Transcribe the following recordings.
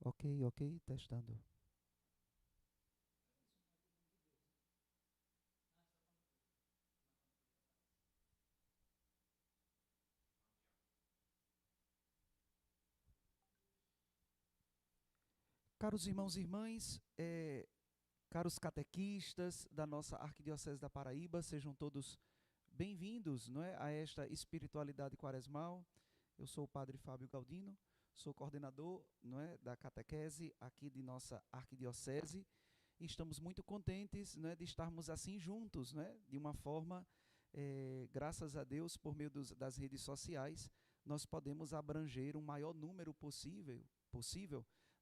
Ok, ok, testando. Caros irmãos e irmãs, caros catequistas da nossa Arquidiocese da Paraíba, sejam todos bem-vindos, não é, a esta espiritualidade quaresmal. Eu sou o Padre Fábio Galdino, sou coordenador, não é, da catequese aqui de nossa Arquidiocese e estamos muito contentes, não é, de estarmos assim juntos, não é, de uma forma, graças a Deus, por meio das redes sociais, nós podemos abranger um maior número possível,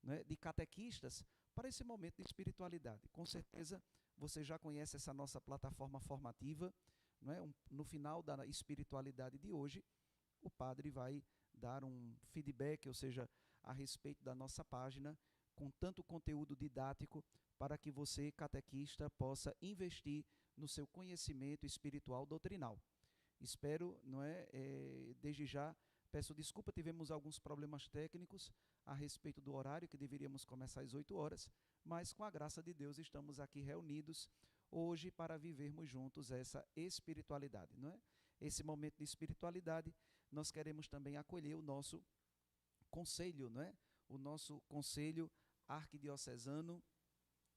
não é, de catequistas para esse momento de espiritualidade. Com certeza você já conhece essa nossa plataforma formativa, não é? No final da espiritualidade de hoje, o padre vai dar um feedback, ou seja, a respeito da nossa página, com tanto conteúdo didático para que você, catequista, possa investir no seu conhecimento espiritual doutrinal. Espero, não é, desde já, peço desculpa, tivemos alguns problemas técnicos a respeito do horário, que deveríamos começar às 8 horas, mas com a graça de Deus estamos aqui reunidos hoje para vivermos juntos essa espiritualidade, não é? Esse momento de espiritualidade, nós queremos também acolher o nosso conselho, não é? O nosso conselho arquidiocesano,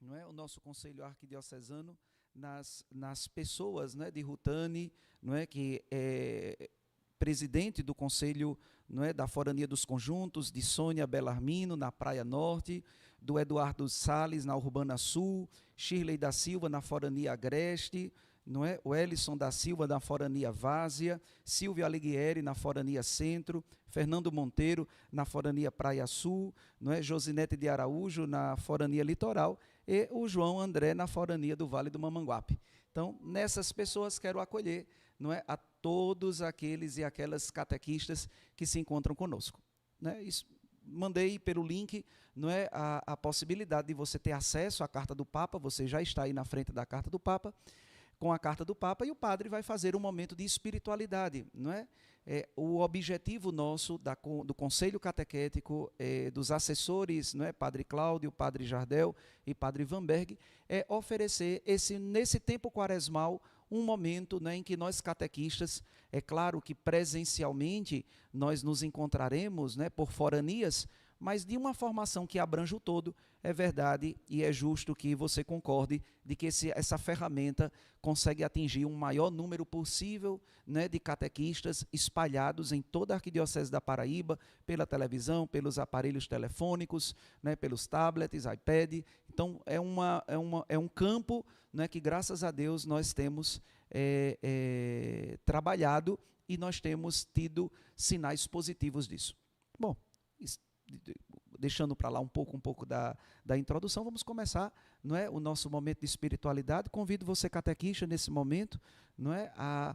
não é? O nosso conselho arquidiocesano nas pessoas, né, de Rutane, não é, que é presidente do Conselho, não é, da Forania dos Conjuntos, de Sônia Belarmino, na Praia Norte, do Eduardo Salles, na Urbana Sul, Shirley da Silva, na Forania Agreste, não é, o Elison da Silva, na Forania Várzea, Silvio Alighieri, na Forania Centro, Fernando Monteiro, na Forania Praia Sul, não é, Josinete de Araújo, na Forania Litoral, e o João André, na Forania do Vale do Mamanguape. Então, nessas pessoas quero acolher, não é, a todos aqueles e aquelas catequistas que se encontram conosco, né? Isso, mandei pelo link, não é, a possibilidade de você ter acesso à carta do Papa. Você já está aí na frente da carta do Papa, com a carta do Papa, e o padre vai fazer um momento de espiritualidade, não é? O objetivo nosso do Conselho Catequético, dos assessores, não é, Padre Cláudio, Padre Jardel e Padre Vanberg, é oferecer nesse tempo quaresmal um momento, né, em que nós catequistas, é claro que presencialmente nós nos encontraremos, né, por foranias, mas de uma formação que abrange o todo. É verdade e é justo que você concorde de que essa ferramenta consegue atingir um maior número possível, né, de catequistas espalhados em toda a Arquidiocese da Paraíba, pela televisão, pelos aparelhos telefônicos, né, pelos tablets, iPad. Então, é um campo, né, que, graças a Deus, nós temos trabalhado e nós temos tido sinais positivos disso. Bom, deixando para lá um pouco da introdução, vamos começar, não é, o nosso momento de espiritualidade. Convido você, catequista, nesse momento, não é, a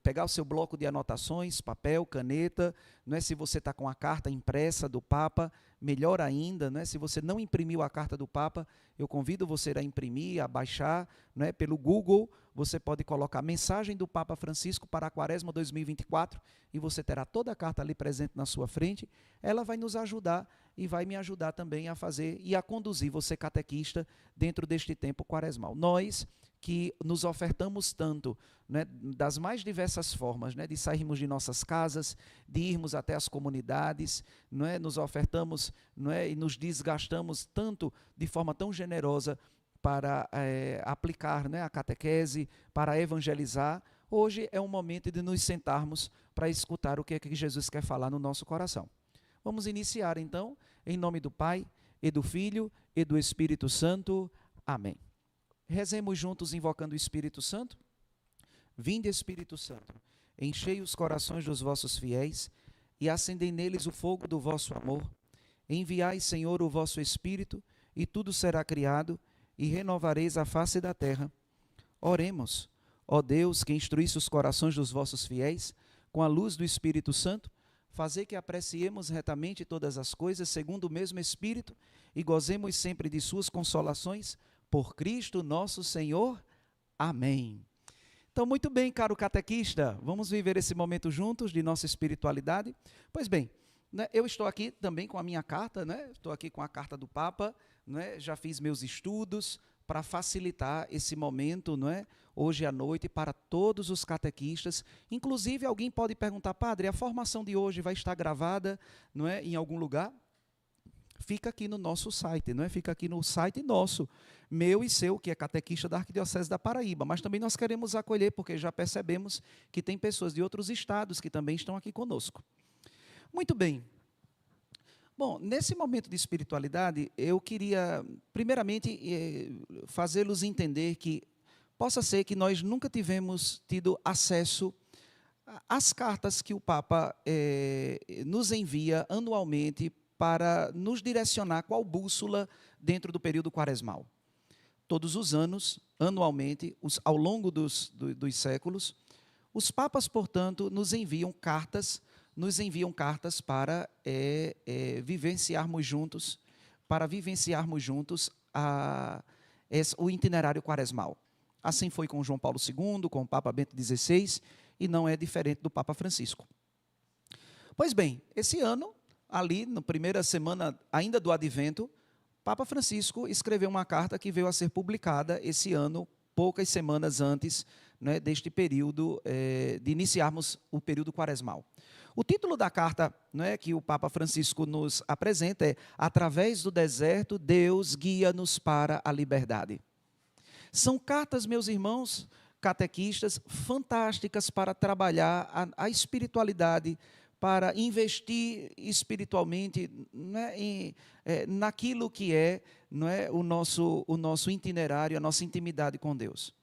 pegar o seu bloco de anotações, papel, caneta, não é, se você está com a carta impressa do Papa, melhor ainda, não é, se você não imprimiu a carta do Papa, eu convido você a imprimir, a baixar, não é, pelo Google. Você pode colocar mensagem do Papa Francisco para a Quaresma 2024 e você terá toda a carta ali presente na sua frente. Ela vai nos ajudar e vai me ajudar também a fazer e a conduzir você, catequista, dentro deste tempo quaresmal. Nós que nos ofertamos tanto, né, das mais diversas formas, né, de sairmos de nossas casas, de irmos até as comunidades, não é, nos ofertamos, não é, e nos desgastamos tanto, de forma tão generosa, para aplicar, né, a catequese, para evangelizar. Hoje é um momento de nos sentarmos para escutar o que é que Jesus quer falar no nosso coração. Vamos iniciar, então, em nome do Pai, e do Filho, e do Espírito Santo. Amém. Rezemos juntos, invocando o Espírito Santo. Vinde, Espírito Santo, enchei os corações dos vossos fiéis e acendei neles o fogo do vosso amor. Enviai, Senhor, o vosso Espírito, e tudo será criado, e renovareis a face da terra. Oremos. Ó Deus, que instruísse os corações dos vossos fiéis com a luz do Espírito Santo, fazei que apreciemos retamente todas as coisas segundo o mesmo Espírito e gozemos sempre de suas consolações, por Cristo nosso Senhor. Amém. Então, muito bem, caro catequista, vamos viver esse momento juntos de nossa espiritualidade. Pois bem, né? Eu estou aqui também com a minha carta, né? Estou aqui com a carta do Papa, né? Já fiz meus estudos para facilitar esse momento, não é? Hoje à noite, para todos os catequistas. Inclusive, alguém pode perguntar, padre, a formação de hoje vai estar gravada, não é, em algum lugar? Fica aqui no nosso site, não é? Fica aqui no site nosso, meu e seu, que é catequista da Arquidiocese da Paraíba. Mas também nós queremos acolher, porque já percebemos que tem pessoas de outros estados que também estão aqui conosco. Muito bem. Bom, nesse momento de espiritualidade, eu queria, primeiramente, fazê-los entender que possa ser que nós nunca tivemos tido acesso às cartas que o Papa nos envia anualmente para nos direcionar qual bússola dentro do período quaresmal. Todos os anos, anualmente, ao longo dos séculos, os papas, portanto, nos enviam cartas para vivenciarmos juntos, o itinerário quaresmal. Assim foi com João Paulo II, com o Papa Bento XVI, e não é diferente do Papa Francisco. Pois bem, esse ano, ali, na primeira semana ainda do Advento, Papa Francisco escreveu uma carta que veio a ser publicada esse ano, poucas semanas antes, né, deste período, de iniciarmos o período quaresmal. O título da carta, né, que o Papa Francisco nos apresenta é Através do deserto, Deus guia-nos para a liberdade. São cartas, meus irmãos catequistas, fantásticas para trabalhar a espiritualidade, para investir espiritualmente, né, naquilo que o nosso itinerário, a nossa intimidade com Deus.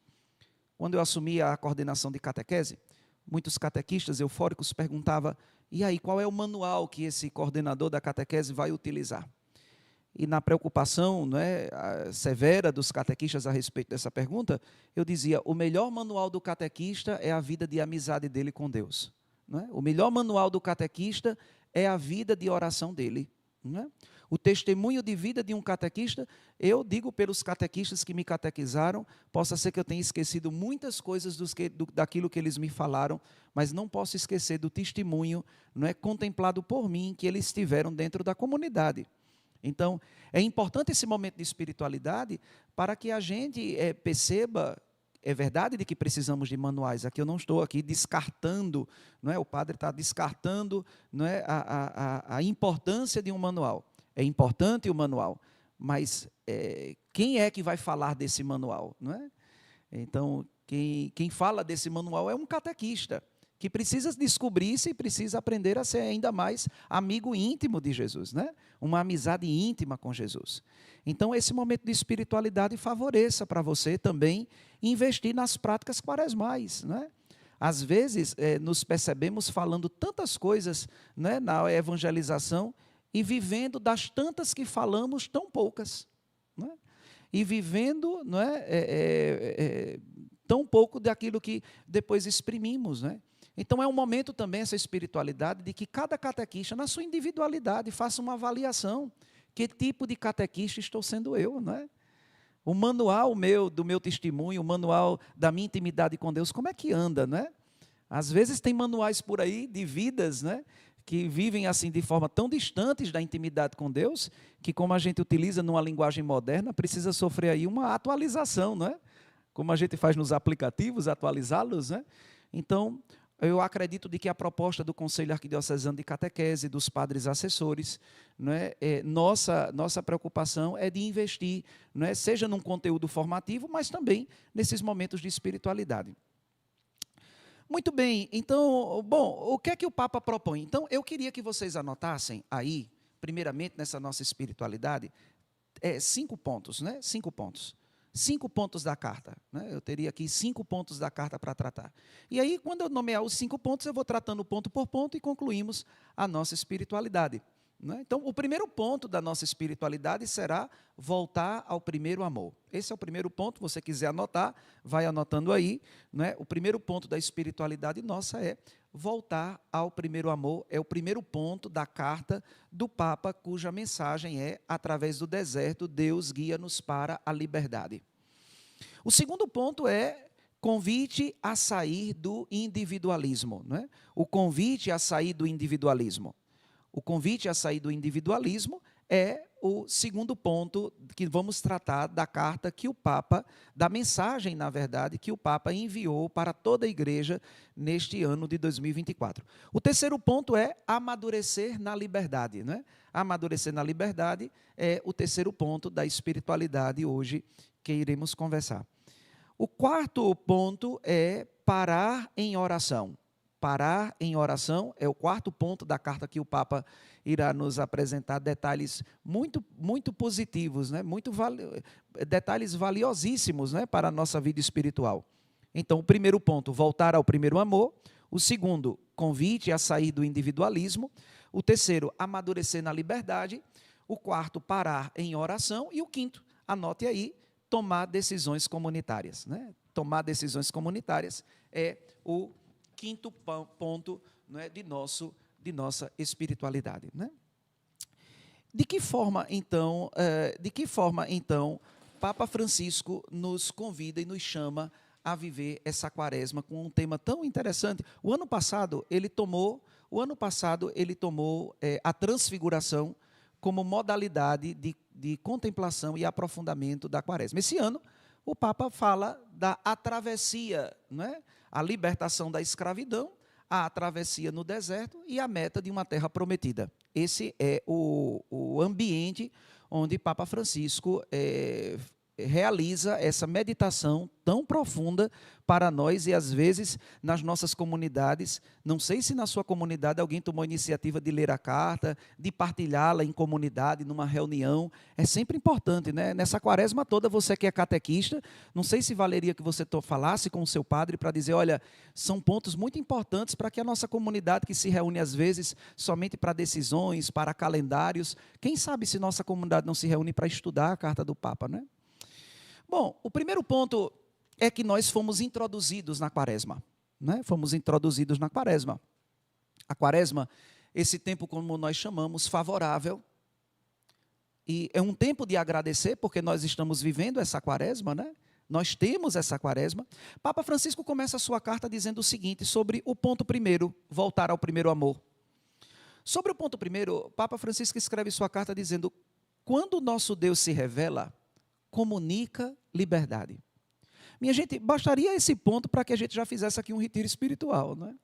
Quando eu assumi a coordenação de catequese, muitos catequistas eufóricos perguntavam, e aí, qual é o manual que esse coordenador da catequese vai utilizar? E na preocupação, severa dos catequistas a respeito dessa pergunta, eu dizia, o melhor manual do catequista é a vida de amizade dele com Deus. Não é? O melhor manual do catequista é a vida de oração dele. Não é? O testemunho de vida de um catequista, eu digo pelos catequistas que me catequizaram, possa ser que eu tenha esquecido muitas coisas daquilo que eles me falaram, mas não posso esquecer do testemunho, contemplado por mim, que eles tiveram dentro da comunidade. Então, é importante esse momento de espiritualidade para que a gente perceba. É verdade de que precisamos de manuais. Aqui eu não estou aqui descartando, o padre está descartando a importância de um manual. É importante o manual, mas quem é que vai falar desse manual? Não é? Então, quem fala desse manual é um catequista, que precisa descobrir-se e precisa aprender a ser ainda mais amigo íntimo de Jesus, né? Uma amizade íntima com Jesus. Então, esse momento de espiritualidade favoreça para você também investir nas práticas quaresmais, né? Às vezes, nos percebemos falando tantas coisas, né, na evangelização e vivendo das tantas que falamos, tão poucas. Né? E vivendo tão pouco daquilo que depois exprimimos, né? Então, é um momento também, essa espiritualidade, de que cada catequista, na sua individualidade, faça uma avaliação. Que tipo de catequista estou sendo eu? Né? O manual do meu testemunho, o manual da minha intimidade com Deus, como é que anda? Né? Às vezes tem manuais por aí de vidas, né, que vivem assim de forma tão distantes da intimidade com Deus, que como a gente utiliza numa linguagem moderna, precisa sofrer aí uma atualização, não é? Como a gente faz nos aplicativos, atualizá-los, né? Então, eu acredito de que a proposta do Conselho Arquidiocesano de Catequese, dos padres assessores, nossa preocupação é de investir, seja num conteúdo formativo, mas também nesses momentos de espiritualidade. Muito bem, então, o que é que o Papa propõe? Então, eu queria que vocês anotassem aí, primeiramente, nessa nossa espiritualidade, 5 pontos, né? 5 pontos. 5 pontos da carta. Né? Eu teria aqui 5 pontos da carta para tratar. E aí, quando eu nomear os 5 pontos, eu vou tratando ponto por ponto e concluímos a nossa espiritualidade. Né? Então, o primeiro ponto da nossa espiritualidade será voltar ao primeiro amor. Esse é o primeiro ponto, se você quiser anotar, vai anotando aí. Né? O primeiro ponto da espiritualidade nossa é voltar ao primeiro amor, é o primeiro ponto da carta do Papa, cuja mensagem é, através do deserto, Deus guia-nos para a liberdade. O segundo ponto é convite a sair do individualismo. Né? O convite a sair do individualismo. O convite a sair do individualismo é o segundo ponto que vamos tratar da carta que o Papa, da mensagem, na verdade, que o Papa enviou para toda a igreja neste ano de 2024. O terceiro ponto é amadurecer na liberdade, né? Amadurecer na liberdade é o terceiro ponto da espiritualidade hoje que iremos conversar. O quarto ponto é parar em oração. Parar em oração é o quarto ponto da carta que o Papa irá nos apresentar detalhes muito positivos, né? Detalhes valiosíssimos, né? Para a nossa vida espiritual. Então, o primeiro ponto, voltar ao primeiro amor. O segundo, convite a sair do individualismo. O terceiro, amadurecer na liberdade. O quarto, parar em oração. E o quinto, anote aí, tomar decisões comunitárias, né? Tomar decisões comunitárias é o quinto ponto, né, de nossa espiritualidade, né? De que forma, então, Papa Francisco nos convida e nos chama a viver essa quaresma com um tema tão interessante? O ano passado ele tomou a transfiguração como modalidade de contemplação e aprofundamento da quaresma. Esse ano, o Papa fala da travessia, né? A libertação da escravidão, a travessia no deserto e a meta de uma terra prometida. Esse é o ambiente onde Papa Francisco realiza essa meditação tão profunda para nós e, às vezes, nas nossas comunidades. Não sei se na sua comunidade alguém tomou a iniciativa de ler a carta, de partilhá-la em comunidade, numa reunião. É sempre importante, né? Nessa quaresma toda, você que é catequista, não sei se valeria que você falasse com o seu padre para dizer, olha, são pontos muito importantes para que a nossa comunidade, que se reúne às vezes somente para decisões, para calendários, quem sabe se nossa comunidade não se reúne para estudar a carta do Papa, né? Bom, o primeiro ponto é que nós fomos introduzidos na quaresma, né? Fomos introduzidos na quaresma. A quaresma, esse tempo, como nós chamamos, favorável, e é um tempo de agradecer, porque nós estamos vivendo essa quaresma, né? Nós temos essa quaresma. Papa Francisco começa a sua carta dizendo o seguinte, sobre o ponto primeiro, voltar ao primeiro amor. Sobre o ponto primeiro, Papa Francisco escreve sua carta dizendo, quando o nosso Deus se revela, comunica liberdade. Minha gente, bastaria esse ponto para que a gente já fizesse aqui um retiro espiritual, não é?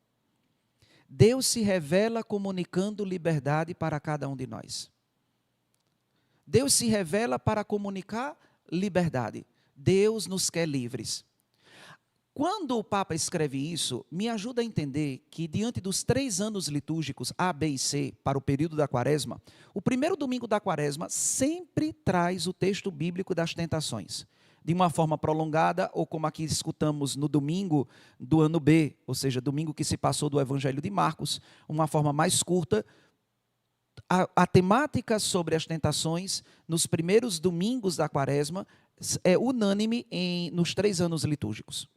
Deus se revela comunicando liberdade para cada um de nós. Deus se revela para comunicar liberdade. Deus nos quer livres. Quando o Papa escreve isso, me ajuda a entender que, diante dos 3 anos litúrgicos, A, B e C, para o período da quaresma, o primeiro domingo da quaresma sempre traz o texto bíblico das tentações, de uma forma prolongada, ou como aqui escutamos no domingo do ano B, ou seja, domingo que se passou do Evangelho de Marcos, uma forma mais curta. A temática sobre as tentações, nos primeiros domingos da quaresma, é unânime nos 3 anos litúrgicos.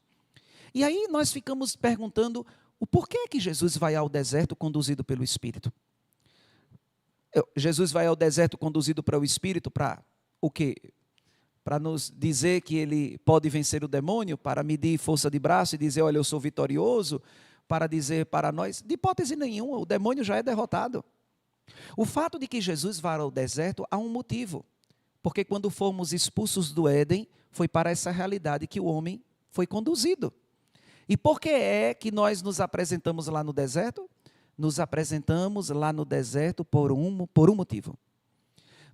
E aí nós ficamos perguntando o porquê que Jesus vai ao deserto conduzido pelo Espírito. Jesus vai ao deserto conduzido pelo Espírito para o quê? Para nos dizer que ele pode vencer o demônio, para medir força de braço e dizer, olha, eu sou vitorioso, para dizer para nós, de hipótese nenhuma, o demônio já é derrotado. O fato de que Jesus vá ao deserto há um motivo, porque quando fomos expulsos do Éden, foi para essa realidade que o homem foi conduzido. E por que é que nós nos apresentamos lá no deserto? Nos apresentamos lá no deserto por um motivo.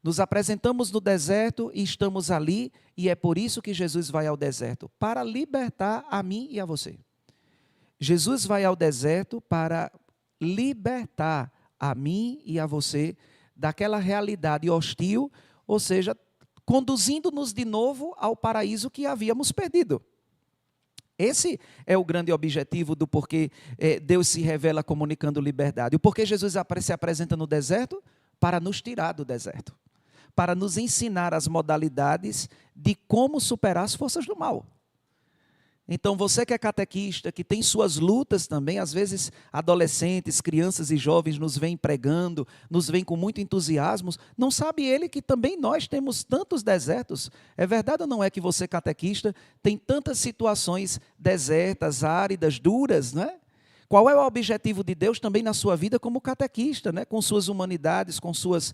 Nos apresentamos no deserto e estamos ali, e é por isso que Jesus vai ao deserto, para libertar a mim e a você. Jesus vai ao deserto para libertar a mim e a você daquela realidade hostil, ou seja, conduzindo-nos de novo ao paraíso que havíamos perdido. Esse é o grande objetivo do porquê Deus se revela comunicando liberdade. O porquê Jesus se apresenta no deserto? Para nos tirar do deserto. Para nos ensinar as modalidades de como superar as forças do mal. Então, você que é catequista, que tem suas lutas também, às vezes adolescentes, crianças e jovens nos vêm pregando, nos vêm com muito entusiasmo, não sabe ele que também nós temos tantos desertos? É verdade ou não é que você, catequista, tem tantas situações desertas, áridas, duras, não é? Qual é o objetivo de Deus também na sua vida como catequista, né? Com suas humanidades, com suas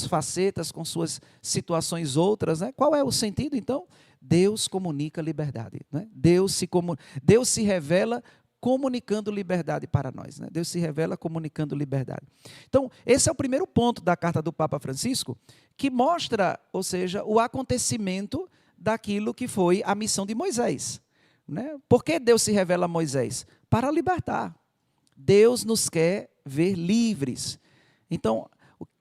facetas, com suas situações outras, né? Qual é o sentido, então? Deus comunica liberdade, né? Deus se revela comunicando liberdade para nós, né? Deus se revela comunicando liberdade. Então, esse é o primeiro ponto da carta do Papa Francisco, que mostra, ou seja, o acontecimento daquilo que foi a missão de Moisés, né? Por que Deus se revela a Moisés? Para libertar. Deus nos quer ver livres. Então,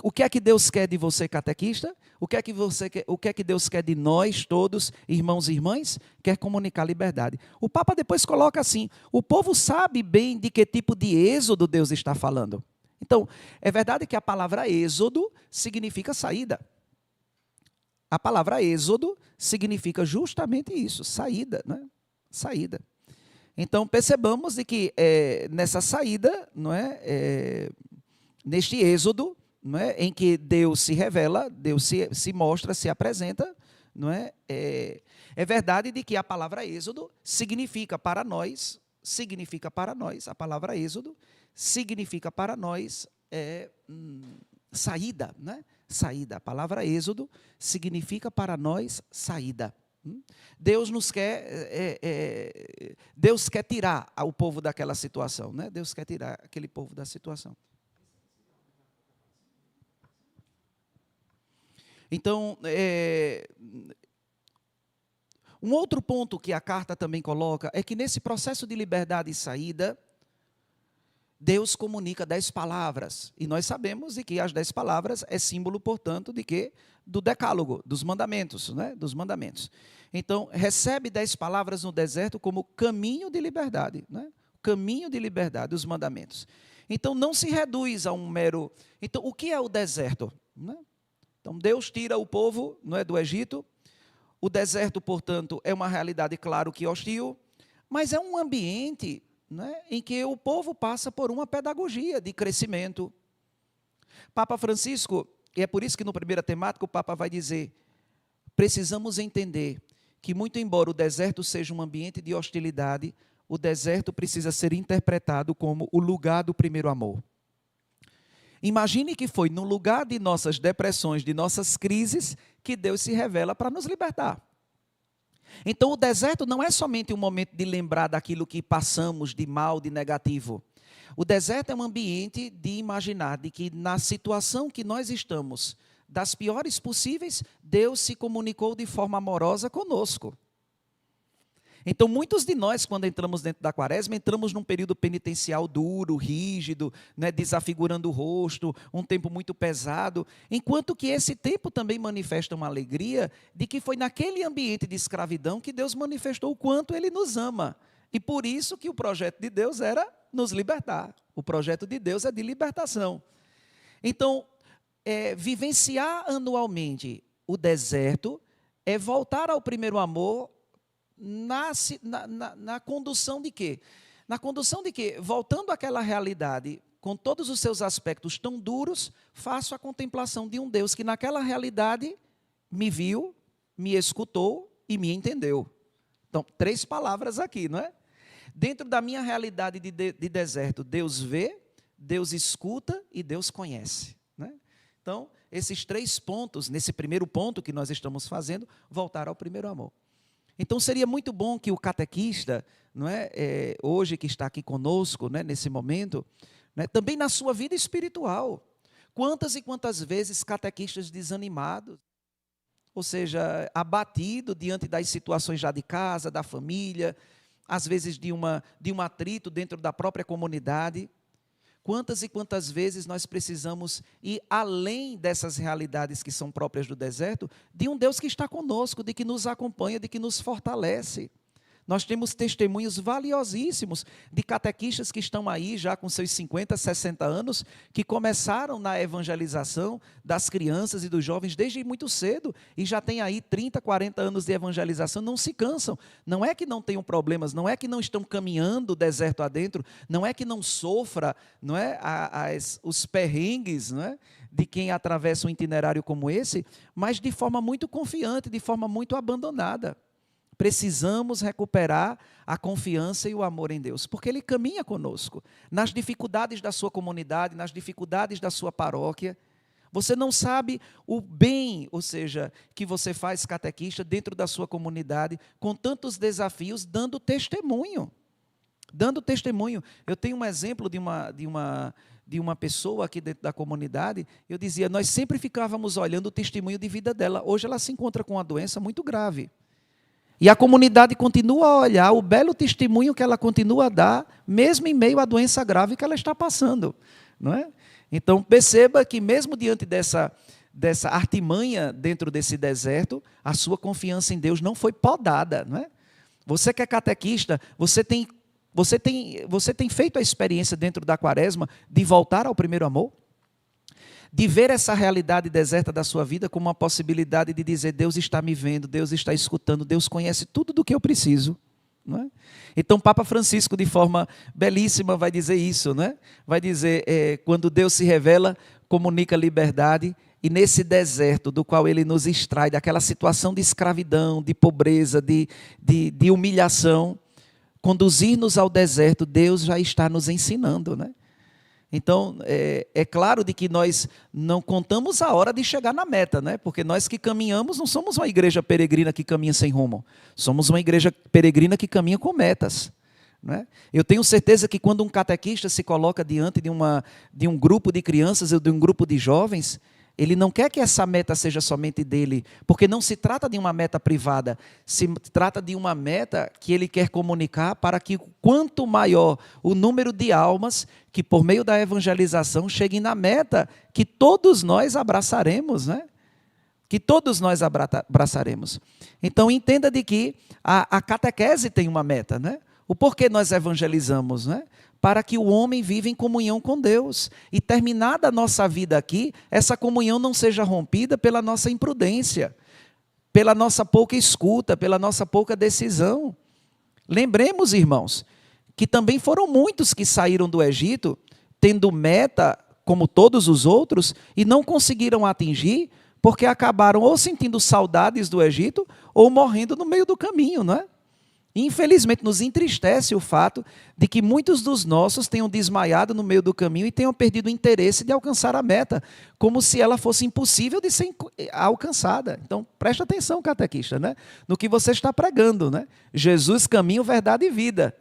o que é que Deus quer de você, catequista? O que é que Deus quer de nós todos, irmãos e irmãs? Quer comunicar liberdade. O Papa depois coloca assim: o povo sabe bem de que tipo de êxodo Deus está falando. Então, é verdade que a palavra êxodo significa saída. A palavra êxodo significa justamente isso, saída, né? Saída. Então, percebamos de que nessa saída, não é, neste êxodo, não é, em que Deus se revela, Deus se mostra, se apresenta, não é, é verdade de que a palavra êxodo significa para nós, a palavra êxodo significa para nós saída, né? Saída. A palavra êxodo significa para nós saída. Deus quer tirar o povo daquela situação, né? Deus quer tirar aquele povo da situação. Então, um outro ponto que a carta também coloca é que nesse processo de liberdade e saída, Deus comunica 10 palavras. E nós sabemos de que as 10 palavras é símbolo, portanto, de quê? Do decálogo, dos mandamentos, né? Dos mandamentos. Então, recebe 10 palavras no deserto como caminho de liberdade, né? Caminho de liberdade, os mandamentos. Então, não se reduz a um mero... Então, o que é o deserto? Né? Então, Deus tira o povo, não é, do Egito. O deserto, portanto, é uma realidade, claro que hostil, mas é um ambiente, né, em que o povo passa por uma pedagogia de crescimento. Papa Francisco, e é por isso que no primeira temática o Papa vai dizer, precisamos entender que, muito embora o deserto seja um ambiente de hostilidade, o deserto precisa ser interpretado como o lugar do primeiro amor. Imagine que foi no lugar de nossas depressões, de nossas crises, que Deus se revela para nos libertar. Então, o deserto não é somente um momento de lembrar daquilo que passamos de mal, de negativo. O deserto é um ambiente de imaginar de que na situação que nós estamos, das piores possíveis, Deus se comunicou de forma amorosa conosco. Então, muitos de nós, quando entramos dentro da quaresma, entramos num período penitencial duro, rígido, né, desafigurando o rosto, um tempo muito pesado, enquanto que esse tempo também manifesta uma alegria de que foi naquele ambiente de escravidão que Deus manifestou o quanto Ele nos ama. E por isso que o projeto de Deus era nos libertar. O projeto de Deus é de libertação. Então, vivenciar anualmente o deserto é voltar ao primeiro amor na condução de quê? Na condução de que, voltando àquela realidade, com todos os seus aspectos tão duros, faço a contemplação de um Deus que naquela realidade me viu, me escutou e me entendeu. Então, 3 palavras aqui, não é? Dentro da minha realidade de deserto, Deus vê, Deus escuta e Deus conhece, né? Então, esses 3 pontos, nesse primeiro ponto que nós estamos fazendo, voltar ao primeiro amor. Então, seria muito bom que o catequista, não é, hoje que está aqui conosco, né, nesse momento, né, também na sua vida espiritual, quantas e quantas vezes catequistas desanimados, ou seja, abatido diante das situações já de casa, da família, às vezes de um atrito dentro da própria comunidade. Quantas e quantas vezes nós precisamos ir além dessas realidades que são próprias do deserto, de um Deus que está conosco, de que nos acompanha, de que nos fortalece. Nós temos testemunhos valiosíssimos de catequistas que estão aí já com seus 50, 60 anos, que começaram na evangelização das crianças e dos jovens desde muito cedo, e já tem aí 30, 40 anos de evangelização, não se cansam. Não é que não tenham problemas, não é que não estão caminhando o deserto adentro, não é que não sofra, não é, os perrengues, não é, de quem atravessa um itinerário como esse, mas de forma muito confiante, de forma muito abandonada. Precisamos recuperar a confiança e o amor em Deus, porque Ele caminha conosco. Nas dificuldades da sua comunidade, nas dificuldades da sua paróquia. Você não sabe o bem, ou seja, que você faz, catequista, dentro da sua comunidade, com tantos desafios, dando testemunho. Dando testemunho. Eu tenho um exemplo de uma pessoa aqui dentro da comunidade. Eu dizia, nós sempre ficávamos olhando o testemunho de vida dela. Hoje ela se encontra com uma doença muito grave. E a comunidade continua a olhar o belo testemunho que ela continua a dar, mesmo em meio à doença grave que ela está passando. Não é? Então, perceba que mesmo diante dessa artimanha dentro desse deserto, a sua confiança em Deus não foi podada. Não é? Você que é catequista, você tem feito a experiência dentro da quaresma de voltar ao primeiro amor? De ver essa realidade deserta da sua vida como uma possibilidade de dizer, Deus está me vendo, Deus está escutando, Deus conhece tudo do que eu preciso. Não é? Então, Papa Francisco, de forma belíssima, vai dizer isso. Não é? Vai dizer, quando Deus se revela, comunica liberdade, e nesse deserto do qual Ele nos extrai, daquela situação de escravidão, de pobreza, de humilhação, conduzir-nos ao deserto, Deus já está nos ensinando, né? Então, é claro de que nós não contamos a hora de chegar na meta, né? Porque nós que caminhamos não somos uma igreja peregrina que caminha sem rumo. Somos uma igreja peregrina que caminha com metas. Né? Eu tenho certeza que quando um catequista se coloca diante de um grupo de crianças ou de um grupo de jovens, ele não quer que essa meta seja somente dele, porque não se trata de uma meta privada, se trata de uma meta que ele quer comunicar para que quanto maior o número de almas que por meio da evangelização cheguem na meta que todos nós abraçaremos, né? Que todos nós abraçaremos. Então entenda de que a catequese tem uma meta, né? O porquê nós evangelizamos, né? Para que o homem viva em comunhão com Deus. E terminada a nossa vida aqui, essa comunhão não seja rompida pela nossa imprudência, pela nossa pouca escuta, pela nossa pouca decisão. Lembremos, irmãos, que também foram muitos que saíram do Egito, tendo meta, como todos os outros, e não conseguiram atingir, porque acabaram ou sentindo saudades do Egito, ou morrendo no meio do caminho, não é? Infelizmente, nos entristece o fato de que muitos dos nossos tenham desmaiado no meio do caminho e tenham perdido o interesse de alcançar a meta, como se ela fosse impossível de ser alcançada. Então, preste atenção, catequista, né? No que você está pregando, né? Jesus, caminho, verdade e vida.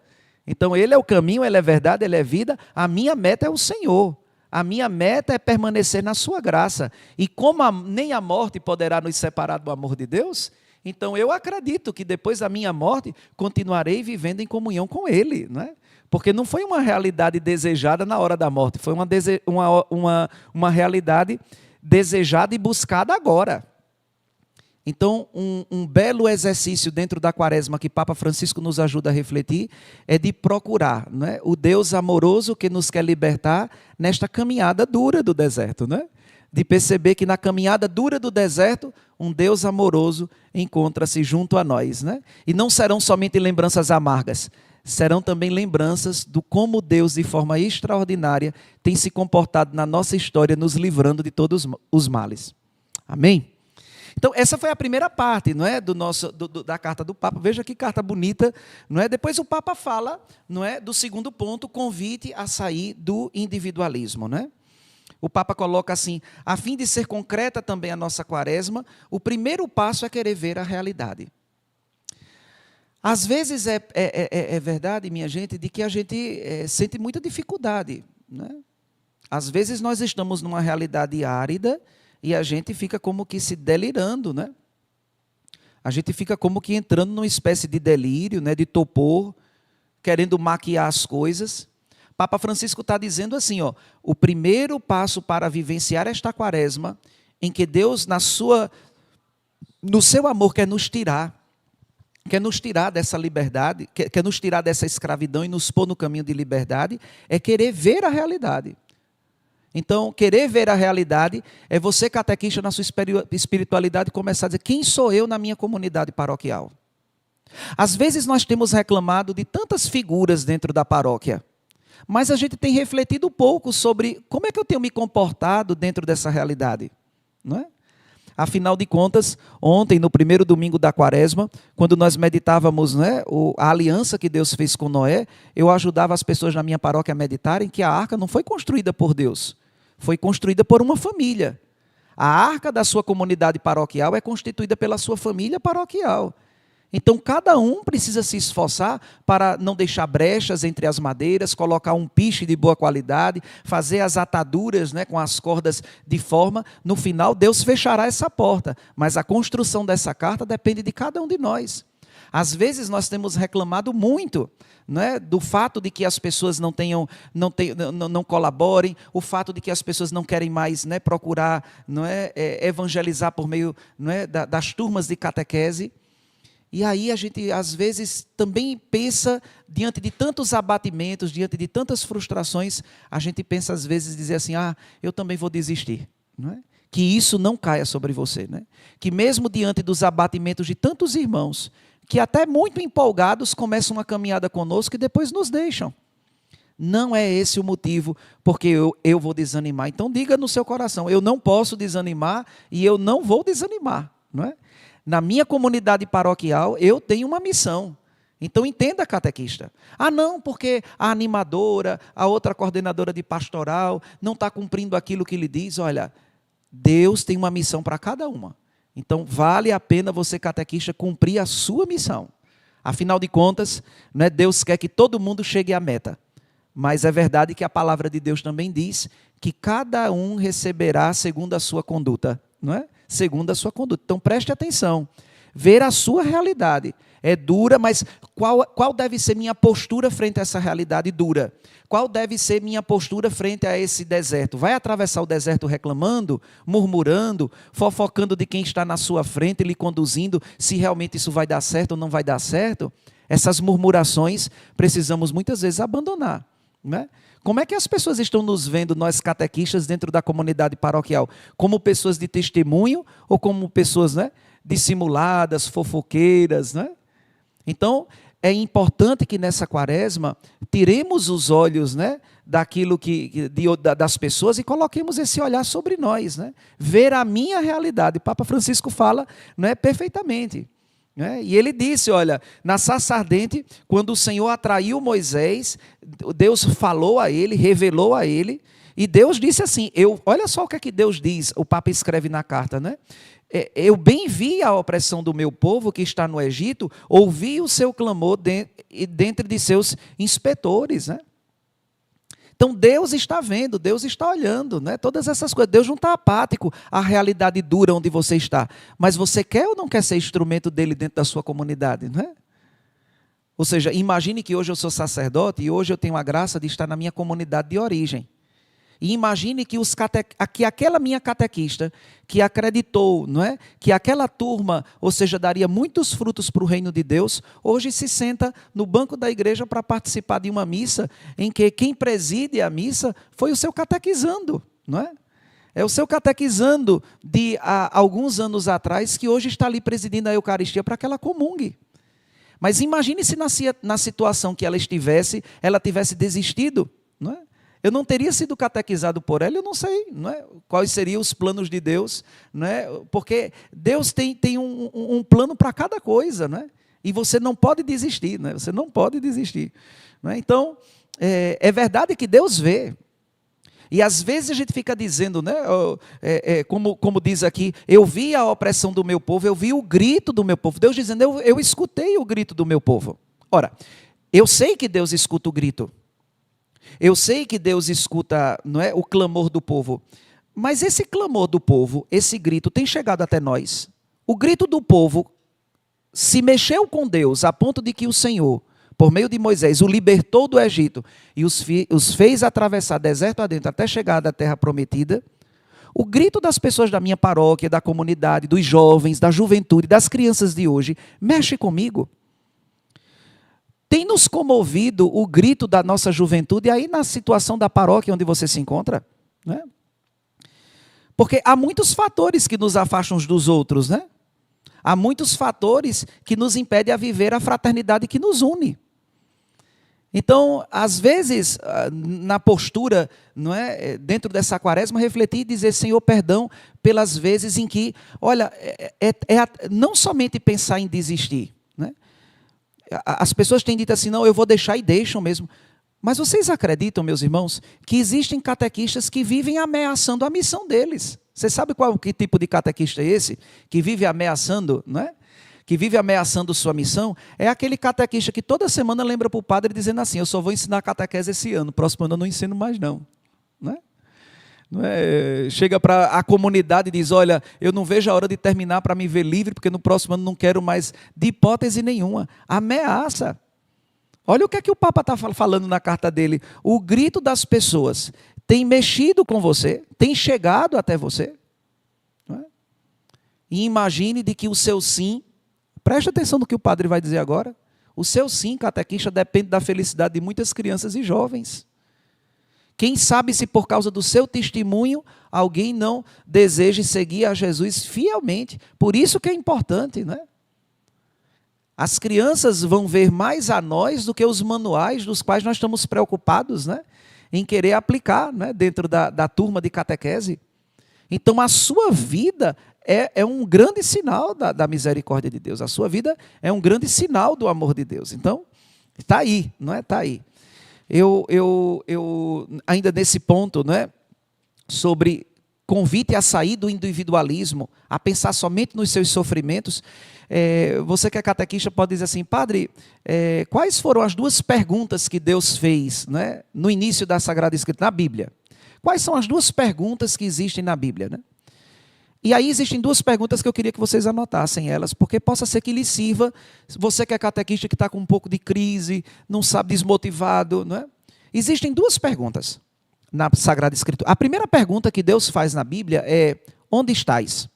Então, Ele é o caminho, Ele é verdade, Ele é vida. A minha meta é o Senhor. A minha meta é permanecer na sua graça. E como nem a morte poderá nos separar do amor de Deus, então eu acredito que depois da minha morte continuarei vivendo em comunhão com Ele, não é? Porque não foi uma realidade desejada na hora da morte, foi uma realidade desejada e buscada agora. Então, um belo exercício dentro da quaresma que Papa Francisco nos ajuda a refletir é de procurar, não é? O Deus amoroso que nos quer libertar nesta caminhada dura do deserto, não é? De perceber que na caminhada dura do deserto, um Deus amoroso encontra-se junto a nós, né? E não serão somente lembranças amargas, serão também lembranças do como Deus, de forma extraordinária, tem se comportado na nossa história, nos livrando de todos os males. Amém? Então, essa foi a primeira parte, não é, da carta do Papa. Veja que carta bonita, não é? Depois o Papa fala, não é, do segundo ponto, convite a sair do individualismo, não é? O Papa coloca assim, a fim de ser concreta também a nossa quaresma, o primeiro passo é querer ver a realidade. Às vezes é verdade, minha gente, de que a gente sente muita dificuldade, né? Às vezes nós estamos numa realidade árida e a gente fica como que se delirando, né? A gente fica como que entrando numa espécie de delírio, né, de torpor, querendo maquiar as coisas. Papa Francisco está dizendo assim, ó, o primeiro passo para vivenciar esta quaresma, em que Deus, no seu amor, quer nos tirar dessa liberdade, quer nos tirar dessa escravidão e nos pôr no caminho de liberdade, é querer ver a realidade. Então, querer ver a realidade é você, catequista, na sua espiritualidade, começar a dizer, quem sou eu na minha comunidade paroquial? Às vezes nós temos reclamado de tantas figuras dentro da paróquia, mas a gente tem refletido pouco sobre como é que eu tenho me comportado dentro dessa realidade, não é? Afinal de contas, ontem, no primeiro domingo da quaresma, quando nós meditávamos, né, a aliança que Deus fez com Noé, eu ajudava as pessoas na minha paróquia a meditarem que a arca não foi construída por Deus, foi construída por uma família. A arca da sua comunidade paroquial é constituída pela sua família paroquial. Então, cada um precisa se esforçar para não deixar brechas entre as madeiras, colocar um piche de boa qualidade, fazer as ataduras, né, com as cordas de forma. No final, Deus fechará essa porta, mas a construção dessa carta depende de cada um de nós. Às vezes, nós temos reclamado muito, né, do fato de que as pessoas não colaborem, o fato de que as pessoas não querem mais, né, procurar, evangelizar por meio, das turmas de catequese. E aí a gente, às vezes, também pensa, diante de tantos abatimentos, diante de tantas frustrações, a gente pensa, às vezes, dizer assim, eu também vou desistir. Não é? Que isso não caia sobre você. Né? Que mesmo diante dos abatimentos de tantos irmãos, que até muito empolgados começam uma caminhada conosco e depois nos deixam. Não é esse o motivo porque eu vou desanimar. Então diga no seu coração, eu não posso desanimar e eu não vou desanimar. Não é? Na minha comunidade paroquial, eu tenho uma missão. Então, entenda, catequista. Não, porque a animadora, a outra coordenadora de pastoral, não está cumprindo aquilo que lhe diz. Olha, Deus tem uma missão para cada uma. Então, vale a pena você, catequista, cumprir a sua missão. Afinal de contas, né, Deus quer que todo mundo chegue à meta. Mas é verdade que a palavra de Deus também diz que cada um receberá segundo a sua conduta, não é? Segundo a sua conduta. Então, preste atenção. Ver a sua realidade. É dura, mas qual deve ser minha postura frente a essa realidade dura? Qual deve ser minha postura frente a esse deserto? Vai atravessar o deserto reclamando, murmurando, fofocando de quem está na sua frente, lhe conduzindo, se realmente isso vai dar certo ou não vai dar certo? Essas murmurações precisamos muitas vezes abandonar. Né? Como é que as pessoas estão nos vendo, nós catequistas, dentro da comunidade paroquial? Como pessoas de testemunho ou como pessoas, né, dissimuladas, fofoqueiras? Né? Então, é importante que nessa quaresma tiremos os olhos, né, daquilo das pessoas e coloquemos esse olhar sobre nós. Né? Ver a minha realidade. O Papa Francisco fala, né, perfeitamente. E ele disse, olha, na sarça ardente, quando o Senhor atraiu Moisés, Deus falou a ele, revelou a ele, e Deus disse assim, olha só o que é que Deus diz, o Papa escreve na carta, né? Eu bem vi a opressão do meu povo que está no Egito, ouvi o seu clamor dentre de seus inspetores, né? Então Deus está vendo, Deus está olhando, né? Todas essas coisas. Deus não está apático à realidade dura onde você está. Mas você quer ou não quer ser instrumento dele dentro da sua comunidade? Não é? Ou seja, imagine que hoje eu sou sacerdote e hoje eu tenho a graça de estar na minha comunidade de origem. E imagine que, que aquela minha catequista, que acreditou, não é? Que aquela turma, ou seja, daria muitos frutos para o reino de Deus, hoje se senta no banco da igreja para participar de uma missa, em que quem preside a missa foi o seu catequizando, não é? É o seu catequizando de há alguns anos atrás, que hoje está ali presidindo a Eucaristia para que ela comungue. Mas imagine se na situação que ela estivesse, ela tivesse desistido, não é? Eu não teria sido catequizado por ela, eu não sei, não é? Quais seriam os planos de Deus, não é? Porque Deus tem um plano para cada coisa, não é? E você não pode desistir, não é? Você não pode desistir. Não é? Então, é verdade que Deus vê. E às vezes a gente fica dizendo, né? Como diz aqui, eu vi a opressão do meu povo, eu vi o grito do meu povo. Deus dizendo, eu escutei o grito do meu povo. Ora, eu sei que Deus escuta o grito. Eu sei que Deus escuta, não é, o clamor do povo, mas esse clamor do povo, esse grito tem chegado até nós. O grito do povo se mexeu com Deus a ponto de que o Senhor, por meio de Moisés, o libertou do Egito e os fez atravessar deserto adentro até chegar da terra prometida. O grito das pessoas da minha paróquia, da comunidade, dos jovens, da juventude, das crianças de hoje, mexe comigo. Tem nos comovido o grito da nossa juventude aí na situação da paróquia onde você se encontra? Né? Porque há muitos fatores que nos afastam uns dos outros, né? Há muitos fatores que nos impedem a viver a fraternidade que nos une. Então, às vezes, na postura, não é, dentro dessa quaresma, refletir e dizer, Senhor, perdão pelas vezes em que, olha, não somente pensar em desistir. Né? As pessoas têm dito assim, não, eu vou deixar e deixam mesmo. Mas vocês acreditam, meus irmãos, que existem catequistas que vivem ameaçando a missão deles? Você sabe que tipo de catequista é esse? Que vive ameaçando, não é? Que vive ameaçando sua missão? É aquele catequista que toda semana lembra para o padre dizendo assim, eu só vou ensinar catequese esse ano, próximo ano eu não ensino mais não. Não é? Não é? Chega para a comunidade e diz, olha, eu não vejo a hora de terminar para me ver livre, porque no próximo ano não quero mais, de hipótese nenhuma. Ameaça. Olha o que é que o Papa está falando na carta dele. O grito das pessoas tem mexido com você, tem chegado até você. Não é? E imagine de que o seu sim, preste atenção no que o padre vai dizer agora, o seu sim, catequista, depende da felicidade de muitas crianças e jovens. Quem sabe se por causa do seu testemunho, alguém não deseja seguir a Jesus fielmente. Por isso que é importante, não é? As crianças vão ver mais a nós do que os manuais dos quais nós estamos preocupados, né, em querer aplicar, né, dentro da turma de catequese. Então, a sua vida é um grande sinal da misericórdia de Deus. A sua vida é um grande sinal do amor de Deus. Então, está aí, não é? Está aí. Eu ainda nesse ponto, não é, sobre convite a sair do individualismo, a pensar somente nos seus sofrimentos. Você que é catequista pode dizer assim, padre, quais foram as duas perguntas que Deus fez, né, no início da Sagrada Escritura, na Bíblia? Quais são as duas perguntas que existem na Bíblia? Né? E aí existem duas perguntas que eu queria que vocês anotassem elas, porque possa ser que lhe sirva, você que é catequista que está com um pouco de crise, não sabe, desmotivado. Não é? Existem duas perguntas na Sagrada Escritura. A primeira pergunta que Deus faz na Bíblia é, onde estás?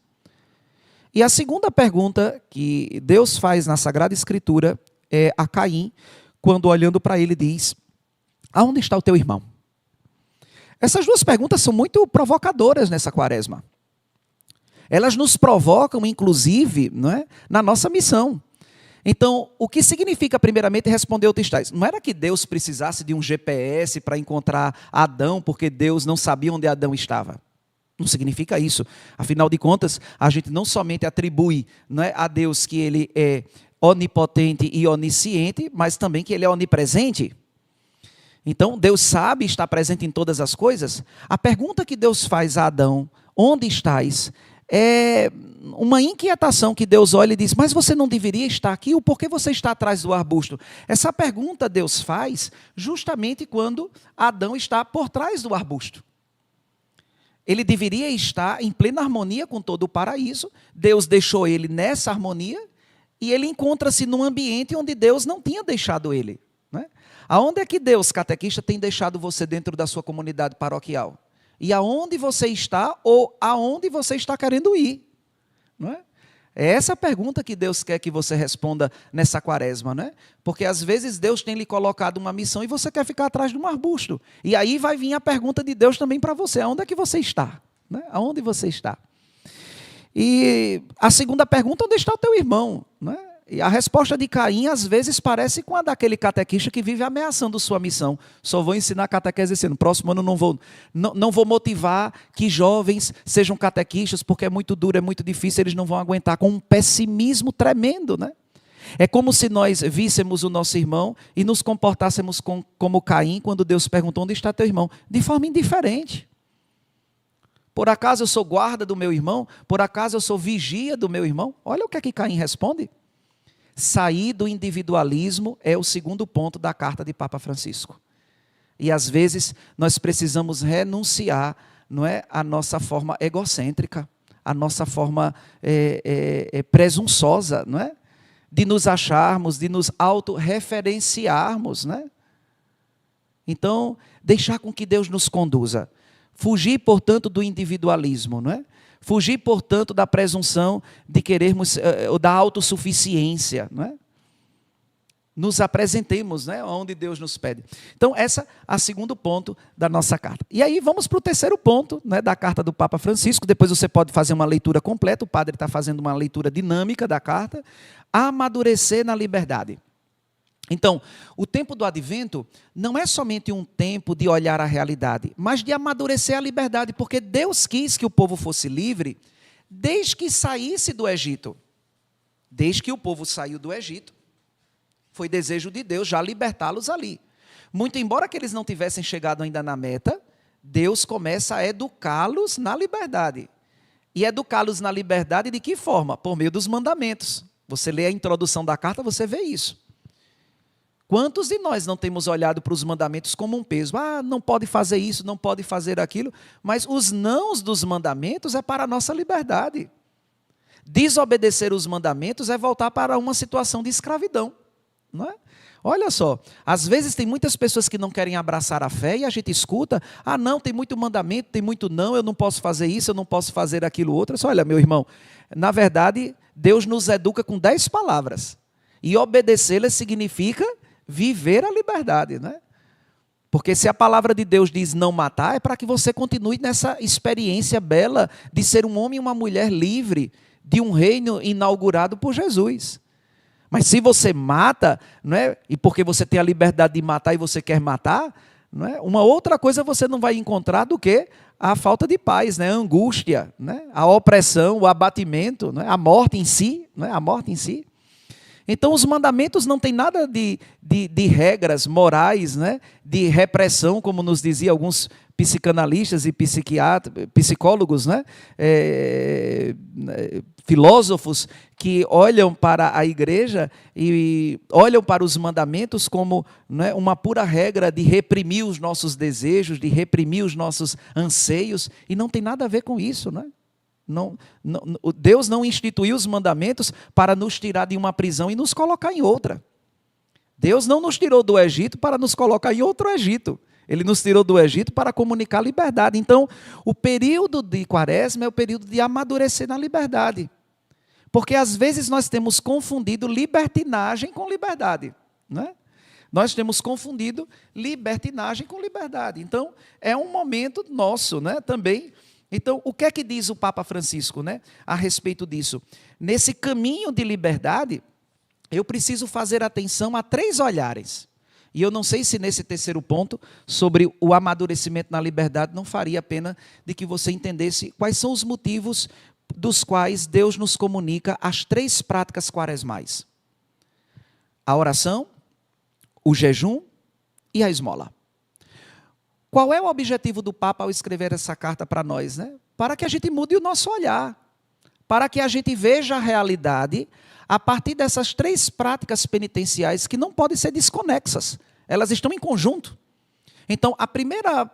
E a segunda pergunta que Deus faz na Sagrada Escritura é a Caim, quando olhando para ele diz, aonde está o teu irmão? Essas duas perguntas são muito provocadoras nessa quaresma. Elas nos provocam, inclusive, não é, na nossa missão. Então, o que significa, primeiramente, responder onde estás? Não era que Deus precisasse de um GPS para encontrar Adão, porque Deus não sabia onde Adão estava. Não significa isso. Afinal de contas, a gente não somente atribui, não é, a Deus que Ele é onipotente e onisciente, mas também que Ele é onipresente. Então, Deus sabe estar presente em todas as coisas. A pergunta que Deus faz a Adão, onde estás? É uma inquietação que Deus olha e diz, mas você não deveria estar aqui? Ou por que você está atrás do arbusto? Essa pergunta Deus faz justamente quando Adão está por trás do arbusto. Ele deveria estar em plena harmonia com todo o paraíso. Deus deixou ele nessa harmonia e ele encontra-se num ambiente onde Deus não tinha deixado ele. Né? Aonde é que Deus, catequista, tem deixado você dentro da sua comunidade paroquial? E aonde você está ou aonde você está querendo ir? Não é? É essa a pergunta que Deus quer que você responda nessa quaresma, né? Porque às vezes Deus tem lhe colocado uma missão e você quer ficar atrás de um arbusto. E aí vai vir a pergunta de Deus também para você, aonde é que você está? Né? Aonde você está? E a segunda pergunta, onde está o teu irmão? Né? E a resposta de Caim, às vezes, parece com a daquele catequista que vive ameaçando sua missão. Só vou ensinar catequese esse ano. Próximo ano não vou motivar que jovens sejam catequistas, porque é muito duro, é muito difícil, eles não vão aguentar, com um pessimismo tremendo. Né? É como se nós víssemos o nosso irmão e nos comportássemos como Caim, quando Deus perguntou, onde está teu irmão? De forma indiferente. Por acaso eu sou guarda do meu irmão? Por acaso eu sou vigia do meu irmão? Olha o que é que Caim responde. Sair do individualismo é o segundo ponto da carta de Papa Francisco. E às vezes nós precisamos renunciar, não é, a nossa forma egocêntrica, a nossa forma presunçosa, não é, de nos acharmos, de nos autorreferenciarmos, né? Então, deixar com que Deus nos conduza. Fugir, portanto, do individualismo, não é? Fugir, portanto, da presunção de querermos, ou da autossuficiência, não é? Nos apresentemos, né, onde Deus nos pede. Então, essa é o segundo ponto da nossa carta. E aí vamos para o terceiro ponto, né, da carta do Papa Francisco. Depois você pode fazer uma leitura completa, o padre está fazendo uma leitura dinâmica da carta. Amadurecer na liberdade. Então, o tempo do advento não é somente um tempo de olhar a realidade, mas de amadurecer a liberdade, porque Deus quis que o povo fosse livre desde que saísse do Egito. Desde que o povo saiu do Egito, foi desejo de Deus já libertá-los ali. Muito embora que eles não tivessem chegado ainda na meta, Deus começa a educá-los na liberdade. E educá-los na liberdade de que forma? Por meio dos mandamentos. Você lê a introdução da carta, você vê isso. Quantos de nós não temos olhado para os mandamentos como um peso? Ah, não pode fazer isso, não pode fazer aquilo. Mas os nãos dos mandamentos é para a nossa liberdade. Desobedecer os mandamentos é voltar para uma situação de escravidão. Não é? Olha só, às vezes tem muitas pessoas que não querem abraçar a fé e a gente escuta, ah não, tem muito mandamento, tem muito não, eu não posso fazer isso, eu não posso fazer aquilo outro. Olha, meu irmão, na verdade, Deus nos educa com 10 palavras. E obedecê-las significa viver a liberdade, né? Porque se a palavra de Deus diz não matar, é para que você continue nessa experiência bela de ser um homem e uma mulher livre de um reino inaugurado por Jesus. Mas se você mata, não é? E porque você tem a liberdade de matar e você quer matar, não é? Uma outra coisa você não vai encontrar do que a falta de paz, né? A angústia, né? A opressão, o abatimento, não é? A morte em si, não é? A morte em si. Então, os mandamentos não têm nada de regras morais, né? De repressão, como nos diziam alguns psicanalistas e psicólogos, né? Filósofos que olham para a igreja e olham para os mandamentos como, né, uma pura regra de reprimir os nossos desejos, de reprimir os nossos anseios, e não tem nada a ver com isso, né? Deus não instituiu os mandamentos para nos tirar de uma prisão e nos colocar em outra. Deus não nos tirou do Egito para nos colocar em outro Egito. Ele nos tirou do Egito para comunicar liberdade. Então, o período de Quaresma é o período de amadurecer na liberdade. Porque às vezes nós temos confundido libertinagem com liberdade, né? Nós temos confundido libertinagem com liberdade. Então, é um momento nosso, né, também. Então, o que é que diz o Papa Francisco, né, a respeito disso? Nesse caminho de liberdade, eu preciso fazer atenção a 3 olhares. E eu não sei se nesse terceiro ponto, sobre o amadurecimento na liberdade, não faria a pena de que você entendesse quais são os motivos dos quais Deus nos comunica as 3 práticas quaresmais: a oração, o jejum e a esmola. Qual é o objetivo do Papa ao escrever essa carta para nós, né? Para que a gente mude o nosso olhar, para que a gente veja a realidade a partir dessas 3 práticas penitenciais que não podem ser desconexas, elas estão em conjunto. Então, a primeira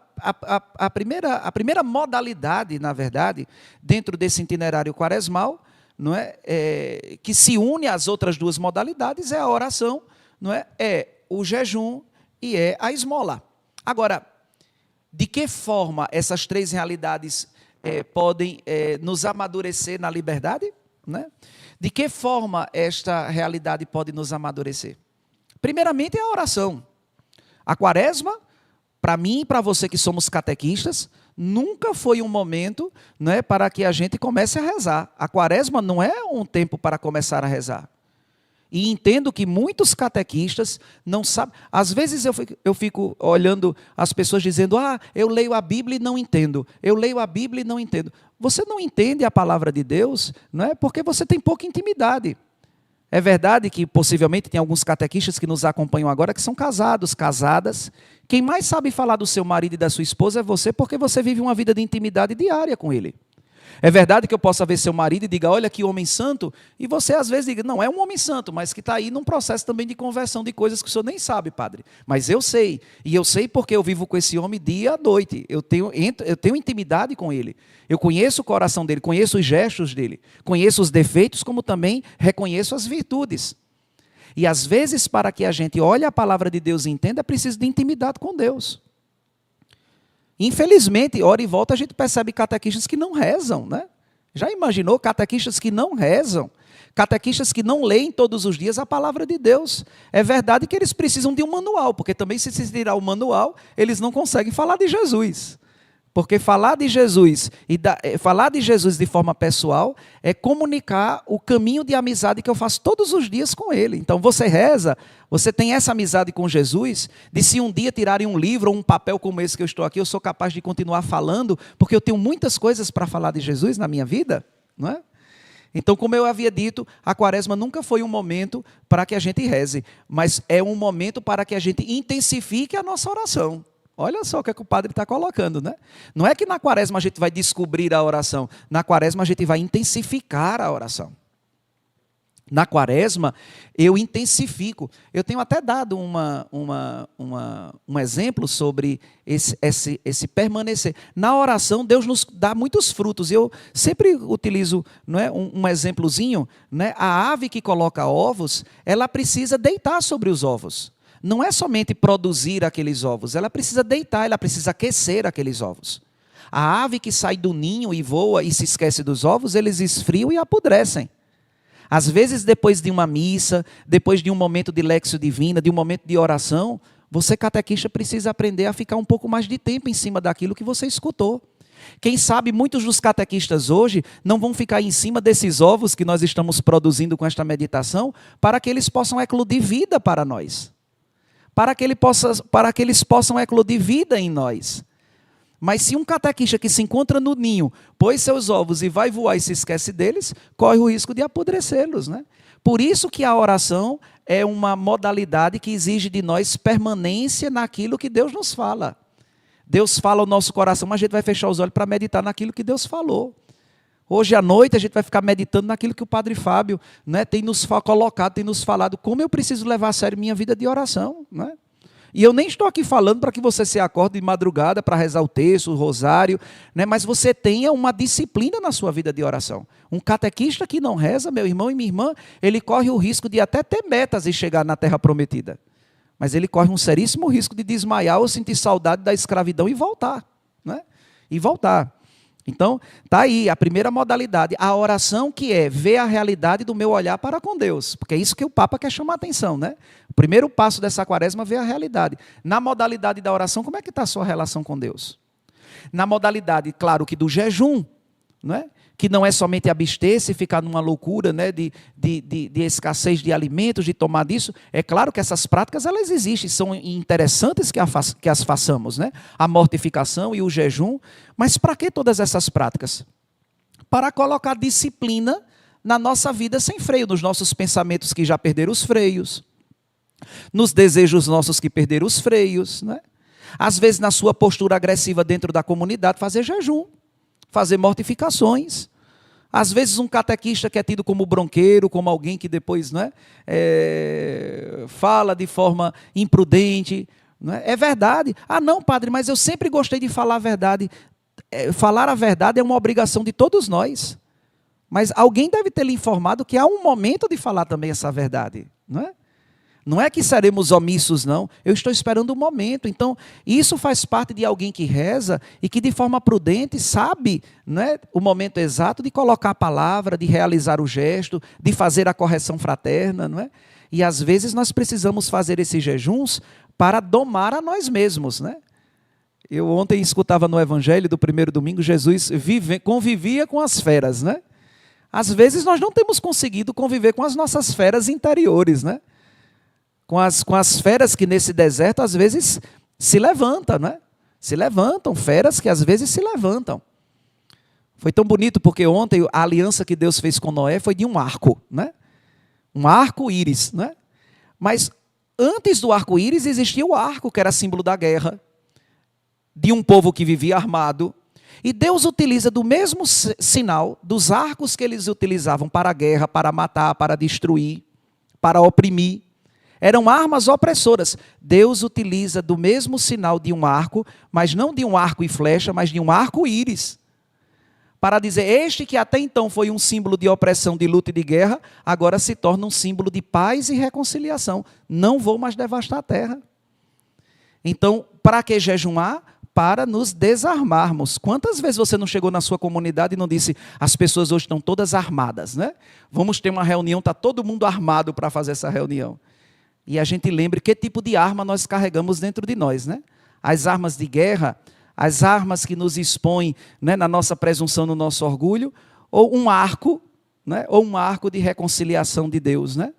modalidade, na verdade, dentro desse itinerário quaresmal, não é, que se une às outras 2 modalidades, é a oração, não é, o jejum e é a esmola. Agora, de que forma essas 3 realidades podem nos amadurecer na liberdade, né? De que forma esta realidade pode nos amadurecer? Primeiramente é a oração. A Quaresma, para mim e para você que somos catequistas, nunca foi um momento, né, para que a gente comece a rezar. A Quaresma não é um tempo para começar a rezar. E entendo que muitos catequistas não sabem. Às vezes eu fico olhando as pessoas dizendo, eu leio a Bíblia e não entendo. Eu leio a Bíblia e não entendo. Você não entende a palavra de Deus, não é? Porque você tem pouca intimidade. É verdade que possivelmente tem alguns catequistas que nos acompanham agora que são casados, casadas. Quem mais sabe falar do seu marido e da sua esposa é você, porque você vive uma vida de intimidade diária com ele. É verdade que eu possa ver seu marido e diga, olha que homem santo, e você às vezes diga, não é um homem santo, mas que está aí num processo também de conversão de coisas que o senhor nem sabe, padre. Mas eu sei, e eu sei porque eu vivo com esse homem dia à noite, eu tenho intimidade com ele, eu conheço o coração dele, conheço os gestos dele, conheço os defeitos, como também reconheço as virtudes. E às vezes, para que a gente olhe a palavra de Deus e entenda, é preciso de intimidade com Deus. Infelizmente, hora e volta, a gente percebe catequistas que não rezam, né? Já imaginou catequistas que não rezam? Catequistas que não leem todos os dias a palavra de Deus. É verdade que eles precisam de um manual, porque também se tirar o manual, eles não conseguem falar de Jesus. Porque falar de Jesus falar de Jesus de forma pessoal é comunicar o caminho de amizade que eu faço todos os dias com Ele. Então você reza, você tem essa amizade com Jesus, de se um dia tirarem um livro ou um papel como esse que eu estou aqui, eu sou capaz de continuar falando, porque eu tenho muitas coisas para falar de Jesus na minha vida, não é? Então, como eu havia dito, a quaresma nunca foi um momento para que a gente reze, mas é um momento para que a gente intensifique a nossa oração. Olha só o que é que o padre está colocando, né? Não é que na quaresma a gente vai descobrir a oração. Na quaresma a gente vai intensificar a oração. Na quaresma eu intensifico. Eu tenho até dado um exemplo sobre esse permanecer. Na oração Deus nos dá muitos frutos. Eu sempre utilizo, não é, um exemplozinho, né? A ave que coloca ovos, ela precisa deitar sobre os ovos. Não é somente produzir aqueles ovos, ela precisa deitar, ela precisa aquecer aqueles ovos. A ave que sai do ninho e voa e se esquece dos ovos, eles esfriam e apodrecem. Às vezes, depois de uma missa, depois de um momento de léxio divina, de um momento de oração, você, catequista, precisa aprender a ficar um pouco mais de tempo em cima daquilo que você escutou. Quem sabe muitos dos catequistas hoje não vão ficar em cima desses ovos que nós estamos produzindo com esta meditação, para que eles possam eclodir vida para nós. Para que eles possam eclodir vida em nós. Mas se um catequista que se encontra no ninho, põe seus ovos e vai voar e se esquece deles, corre o risco de apodrecê-los, né? Por isso que a oração é uma modalidade que exige de nós permanência naquilo que Deus nos fala. Deus fala ao nosso coração, mas a gente vai fechar os olhos para meditar naquilo que Deus falou. Hoje à noite a gente vai ficar meditando naquilo que o Padre Fábio, né, tem nos colocado, tem nos falado, como eu preciso levar a sério minha vida de oração. Né? E eu nem estou aqui falando para que você se acorde de madrugada para rezar o terço, o rosário, né, mas você tenha uma disciplina na sua vida de oração. Um catequista que não reza, meu irmão e minha irmã, ele corre o risco de até ter metas e chegar na terra prometida. Mas ele corre um seríssimo risco de desmaiar ou sentir saudade da escravidão e voltar. Né? E voltar. Então, está aí a primeira modalidade, a oração, que é ver a realidade do meu olhar para com Deus, porque é isso que o Papa quer chamar a atenção, né? O primeiro passo dessa quaresma é ver a realidade. Na modalidade da oração, como é que está a sua relação com Deus? Na modalidade, claro, que do jejum, não é? Que não é somente abster-se e ficar numa loucura, né, de escassez de alimentos, de tomar disso. É claro que essas práticas elas existem, são interessantes que as façamos, né? A mortificação e o jejum. Mas para que todas essas práticas? Para colocar disciplina na nossa vida sem freio, nos nossos pensamentos que já perderam os freios, nos desejos nossos que perderam os freios, né? Às vezes na sua postura agressiva dentro da comunidade, fazer jejum. Fazer mortificações. Às vezes um catequista que é tido como bronqueiro, como alguém que depois, não é, fala de forma imprudente. Não é? É verdade. Ah, não, padre, mas eu sempre gostei de falar a verdade. Falar a verdade é uma obrigação de todos nós. Mas alguém deve ter lhe informado que há um momento de falar também essa verdade. Não é? Não é que seremos omissos, não. Eu estou esperando o momento. Então, isso faz parte de alguém que reza e que, de forma prudente, sabe, não é, o momento exato de colocar a palavra, de realizar o gesto, de fazer a correção fraterna. Não é? E, às vezes, nós precisamos fazer esses jejuns para domar a nós mesmos. Né? Eu ontem escutava no Evangelho do primeiro domingo, Jesus convivia com as feras. Né? Às vezes, nós não temos conseguido conviver com as nossas feras interiores, né? Com as feras que nesse deserto às vezes se levantam, né? Se levantam, feras que às vezes se levantam. Foi tão bonito porque ontem a aliança que Deus fez com Noé foi de um arco, né? Um arco-íris, né? Mas antes do arco-íris existia o arco, que era símbolo da guerra, de um povo que vivia armado. E Deus utiliza do mesmo sinal dos arcos que eles utilizavam para a guerra, para matar, para destruir, para oprimir. Eram armas opressoras. Deus utiliza do mesmo sinal de um arco, mas não de um arco e flecha, mas de um arco-íris. Para dizer, este que até então foi um símbolo de opressão, de luta e de guerra, agora se torna um símbolo de paz e reconciliação. Não vou mais devastar a terra. Então, para que jejuar? Para nos desarmarmos. Quantas vezes você não chegou na sua comunidade e não disse, as pessoas hoje estão todas armadas, né? Vamos ter uma reunião, está todo mundo armado para fazer essa reunião. E a gente lembre que tipo de arma nós carregamos dentro de nós, né? As armas de guerra, as armas que nos expõem, né, na nossa presunção, no nosso orgulho, ou um arco, né, ou um arco de reconciliação de Deus, né?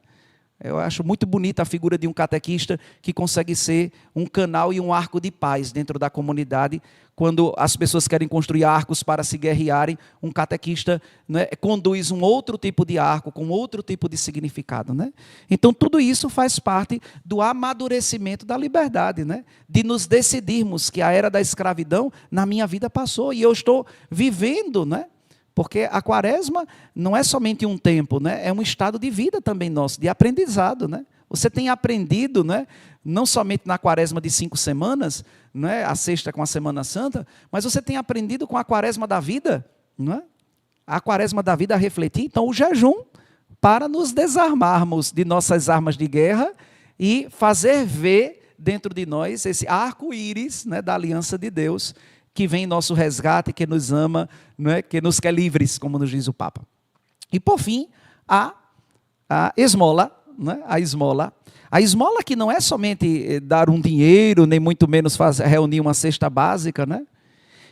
Eu acho muito bonita a figura de um catequista que consegue ser um canal e um arco de paz dentro da comunidade. Quando as pessoas querem construir arcos para se guerrearem, um catequista, né, conduz um outro tipo de arco, com outro tipo de significado, né? Então, tudo isso faz parte do amadurecimento da liberdade, né? De nos decidirmos que a era da escravidão na minha vida passou e eu estou vivendo, né? Porque a quaresma não é somente um tempo, né? É um estado de vida também nosso, de aprendizado, né? Você tem aprendido, né? Não somente na quaresma de 5 semanas, né? A sexta com a Semana Santa, mas você tem aprendido com a quaresma da vida, não é? A quaresma da vida a refletir, então, o jejum para nos desarmarmos de nossas armas de guerra e fazer ver dentro de nós esse arco-íris, né, da aliança de Deus, que vem em nosso resgate, que nos ama, não é? Que nos quer livres, como nos diz o Papa. E, por fim, a esmola, né? A esmola. A esmola que não é somente dar um dinheiro, nem muito menos reunir uma cesta básica, né?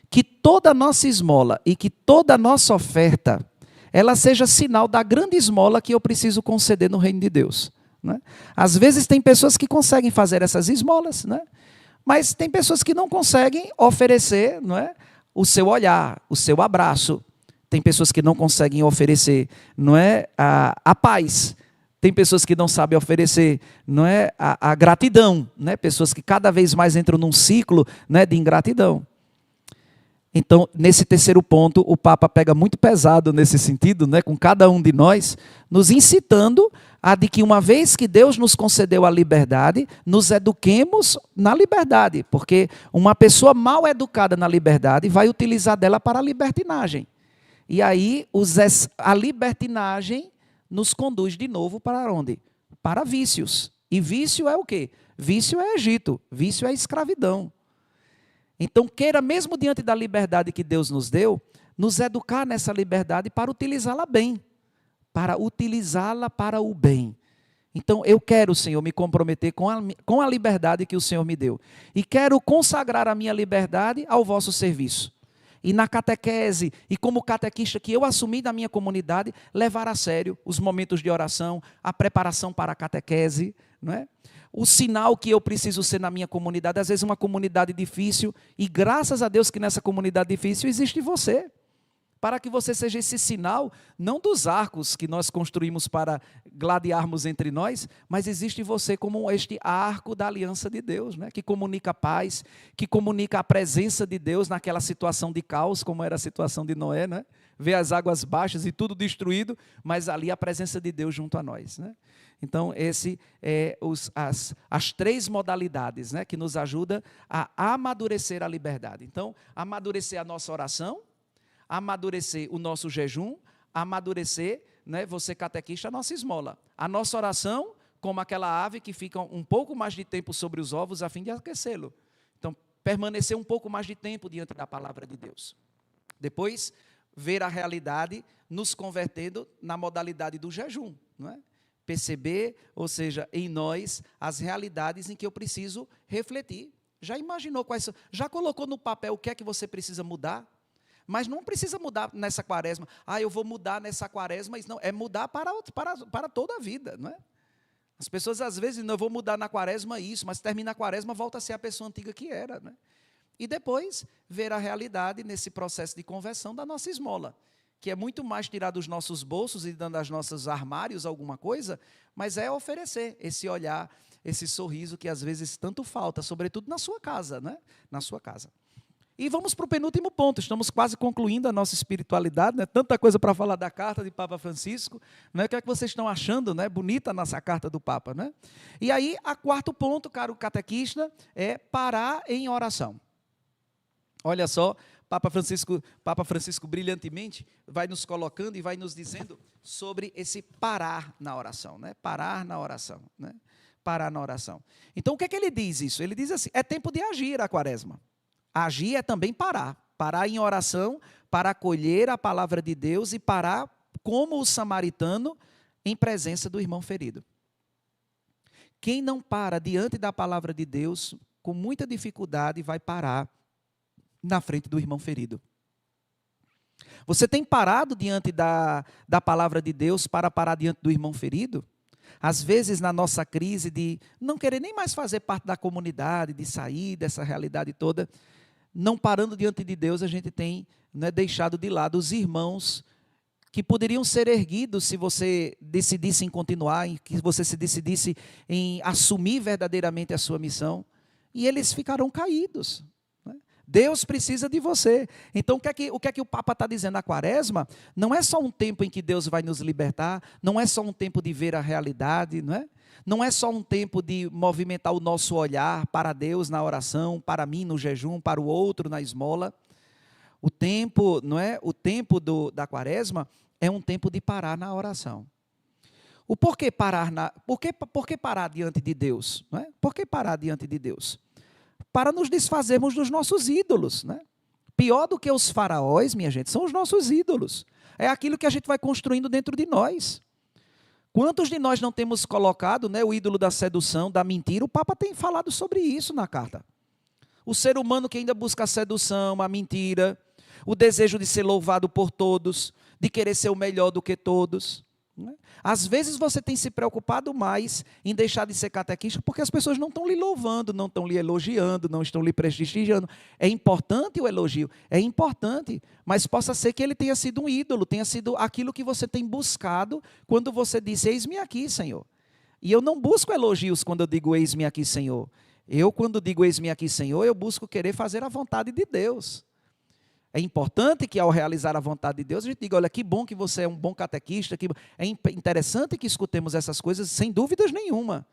Que toda a nossa esmola e que toda a nossa oferta, ela seja sinal da grande esmola que eu preciso conceder no reino de Deus, né? Às vezes tem pessoas que conseguem fazer essas esmolas, né? Mas tem pessoas que não conseguem oferecer, não é, o seu olhar, o seu abraço. Tem pessoas que não conseguem oferecer, não é, a paz. Tem pessoas que não sabem oferecer, não é, a gratidão, né? Pessoas que cada vez mais entram num ciclo, né, de ingratidão. Então, nesse terceiro ponto, o Papa pega muito pesado nesse sentido, né, com cada um de nós, nos incitando a de que uma vez que Deus nos concedeu a liberdade, nos eduquemos na liberdade, porque uma pessoa mal educada na liberdade vai utilizar dela para a libertinagem. E aí a libertinagem nos conduz de novo para onde? Para vícios. E vício é o quê? Vício é Egito, vício é escravidão. Então, queira, mesmo diante da liberdade que Deus nos deu, nos educar nessa liberdade para utilizá-la bem, para utilizá-la para o bem. Então, eu quero, Senhor, me comprometer com a liberdade que o Senhor me deu. E quero consagrar a minha liberdade ao vosso serviço. E na catequese, e como catequista que eu assumi da minha comunidade, levar a sério os momentos de oração, a preparação para a catequese, não é? O sinal que eu preciso ser na minha comunidade, às vezes uma comunidade difícil, e graças a Deus que nessa comunidade difícil existe você, para que você seja esse sinal, não dos arcos que nós construímos para gladiarmos entre nós, mas existe você como este arco da aliança de Deus, né? Que comunica a paz, que comunica a presença de Deus naquela situação de caos, como era a situação de Noé, né? Ver as águas baixas e tudo destruído, mas ali a presença de Deus junto a nós, né? Então, esse é as 3 modalidades, né, que nos ajudam a amadurecer a liberdade. Então, amadurecer a nossa oração, amadurecer o nosso jejum, amadurecer, né, você catequista, a nossa esmola. A nossa oração, como aquela ave que fica um pouco mais de tempo sobre os ovos a fim de aquecê-lo. Então, permanecer um pouco mais de tempo diante da palavra de Deus. Depois, ver a realidade nos convertendo na modalidade do jejum, não é? Perceber, ou seja, em nós, as realidades em que eu preciso refletir. Já imaginou quais são? Já colocou no papel o que é que você precisa mudar? Mas não precisa mudar nessa quaresma. Eu vou mudar nessa quaresma. Não, é mudar para toda a vida, não é? As pessoas às vezes, não, eu vou mudar na quaresma isso, mas termina a quaresma, volta a ser a pessoa antiga que era, né? E depois, ver a realidade nesse processo de conversão da nossa esmola, que é muito mais tirar dos nossos bolsos e dando aos nossos armários alguma coisa, mas é oferecer esse olhar, esse sorriso que às vezes tanto falta, sobretudo na sua casa, né? Na sua casa. E vamos para o penúltimo ponto, estamos quase concluindo a nossa espiritualidade, né? Tanta coisa para falar da carta de Papa Francisco, né? O que é que vocês estão achando, né? Bonita a nossa carta do Papa, né? E aí, a quarto ponto, caro catequista, é parar em oração. Olha só, Papa Francisco brilhantemente vai nos colocando e vai nos dizendo sobre esse parar na oração, né? Parar na oração, né? Parar na oração. Então, o que é que ele diz isso? Ele diz assim, é tempo de agir a quaresma. Agir é também parar. Parar em oração para acolher a palavra de Deus e parar como o samaritano em presença do irmão ferido. Quem não para diante da palavra de Deus, com muita dificuldade, vai parar na frente do irmão ferido. Você tem parado diante da palavra de Deus para parar diante do irmão ferido? Às vezes, na nossa crise de não querer nem mais fazer parte da comunidade, de sair dessa realidade toda, não parando diante de Deus, a gente tem, né, deixado de lado os irmãos que poderiam ser erguidos se você decidisse em continuar, que você se decidisse em assumir verdadeiramente a sua missão, e eles ficarão caídos. Deus precisa de você. Então, o que é que o Papa está dizendo? A Quaresma não é só um tempo em que Deus vai nos libertar, não é só um tempo de ver a realidade, não é? Não é só um tempo de movimentar o nosso olhar para Deus na oração, para mim no jejum, para o outro na esmola. O tempo, não é? O tempo da Quaresma é um tempo de parar na oração. O porquê parar por que parar diante de Deus, não é? Por que parar diante de Deus? Para nos desfazermos dos nossos ídolos, né? Pior do que os faraós, minha gente, são os nossos ídolos. É aquilo que a gente vai construindo dentro de nós. Quantos de nós não temos colocado, né, o ídolo da sedução, da mentira? O Papa tem falado sobre isso na carta. O ser humano que ainda busca a sedução, a mentira, o desejo de ser louvado por todos, de querer ser o melhor do que todos. Às vezes você tem se preocupado mais em deixar de ser catequista porque as pessoas não estão lhe louvando, não estão lhe elogiando, não estão lhe prestigiando. É importante o elogio, é importante, mas possa ser que ele tenha sido um ídolo, tenha sido aquilo que você tem buscado quando você disse, eis-me aqui, Senhor. E eu não busco elogios quando eu digo, eis-me aqui, Senhor. Eu, quando digo, eis-me aqui, Senhor, eu busco querer fazer a vontade de Deus. É importante que ao realizar a vontade de Deus, a gente diga, olha, que bom que você é um bom catequista, é interessante que escutemos essas coisas sem dúvidas nenhuma.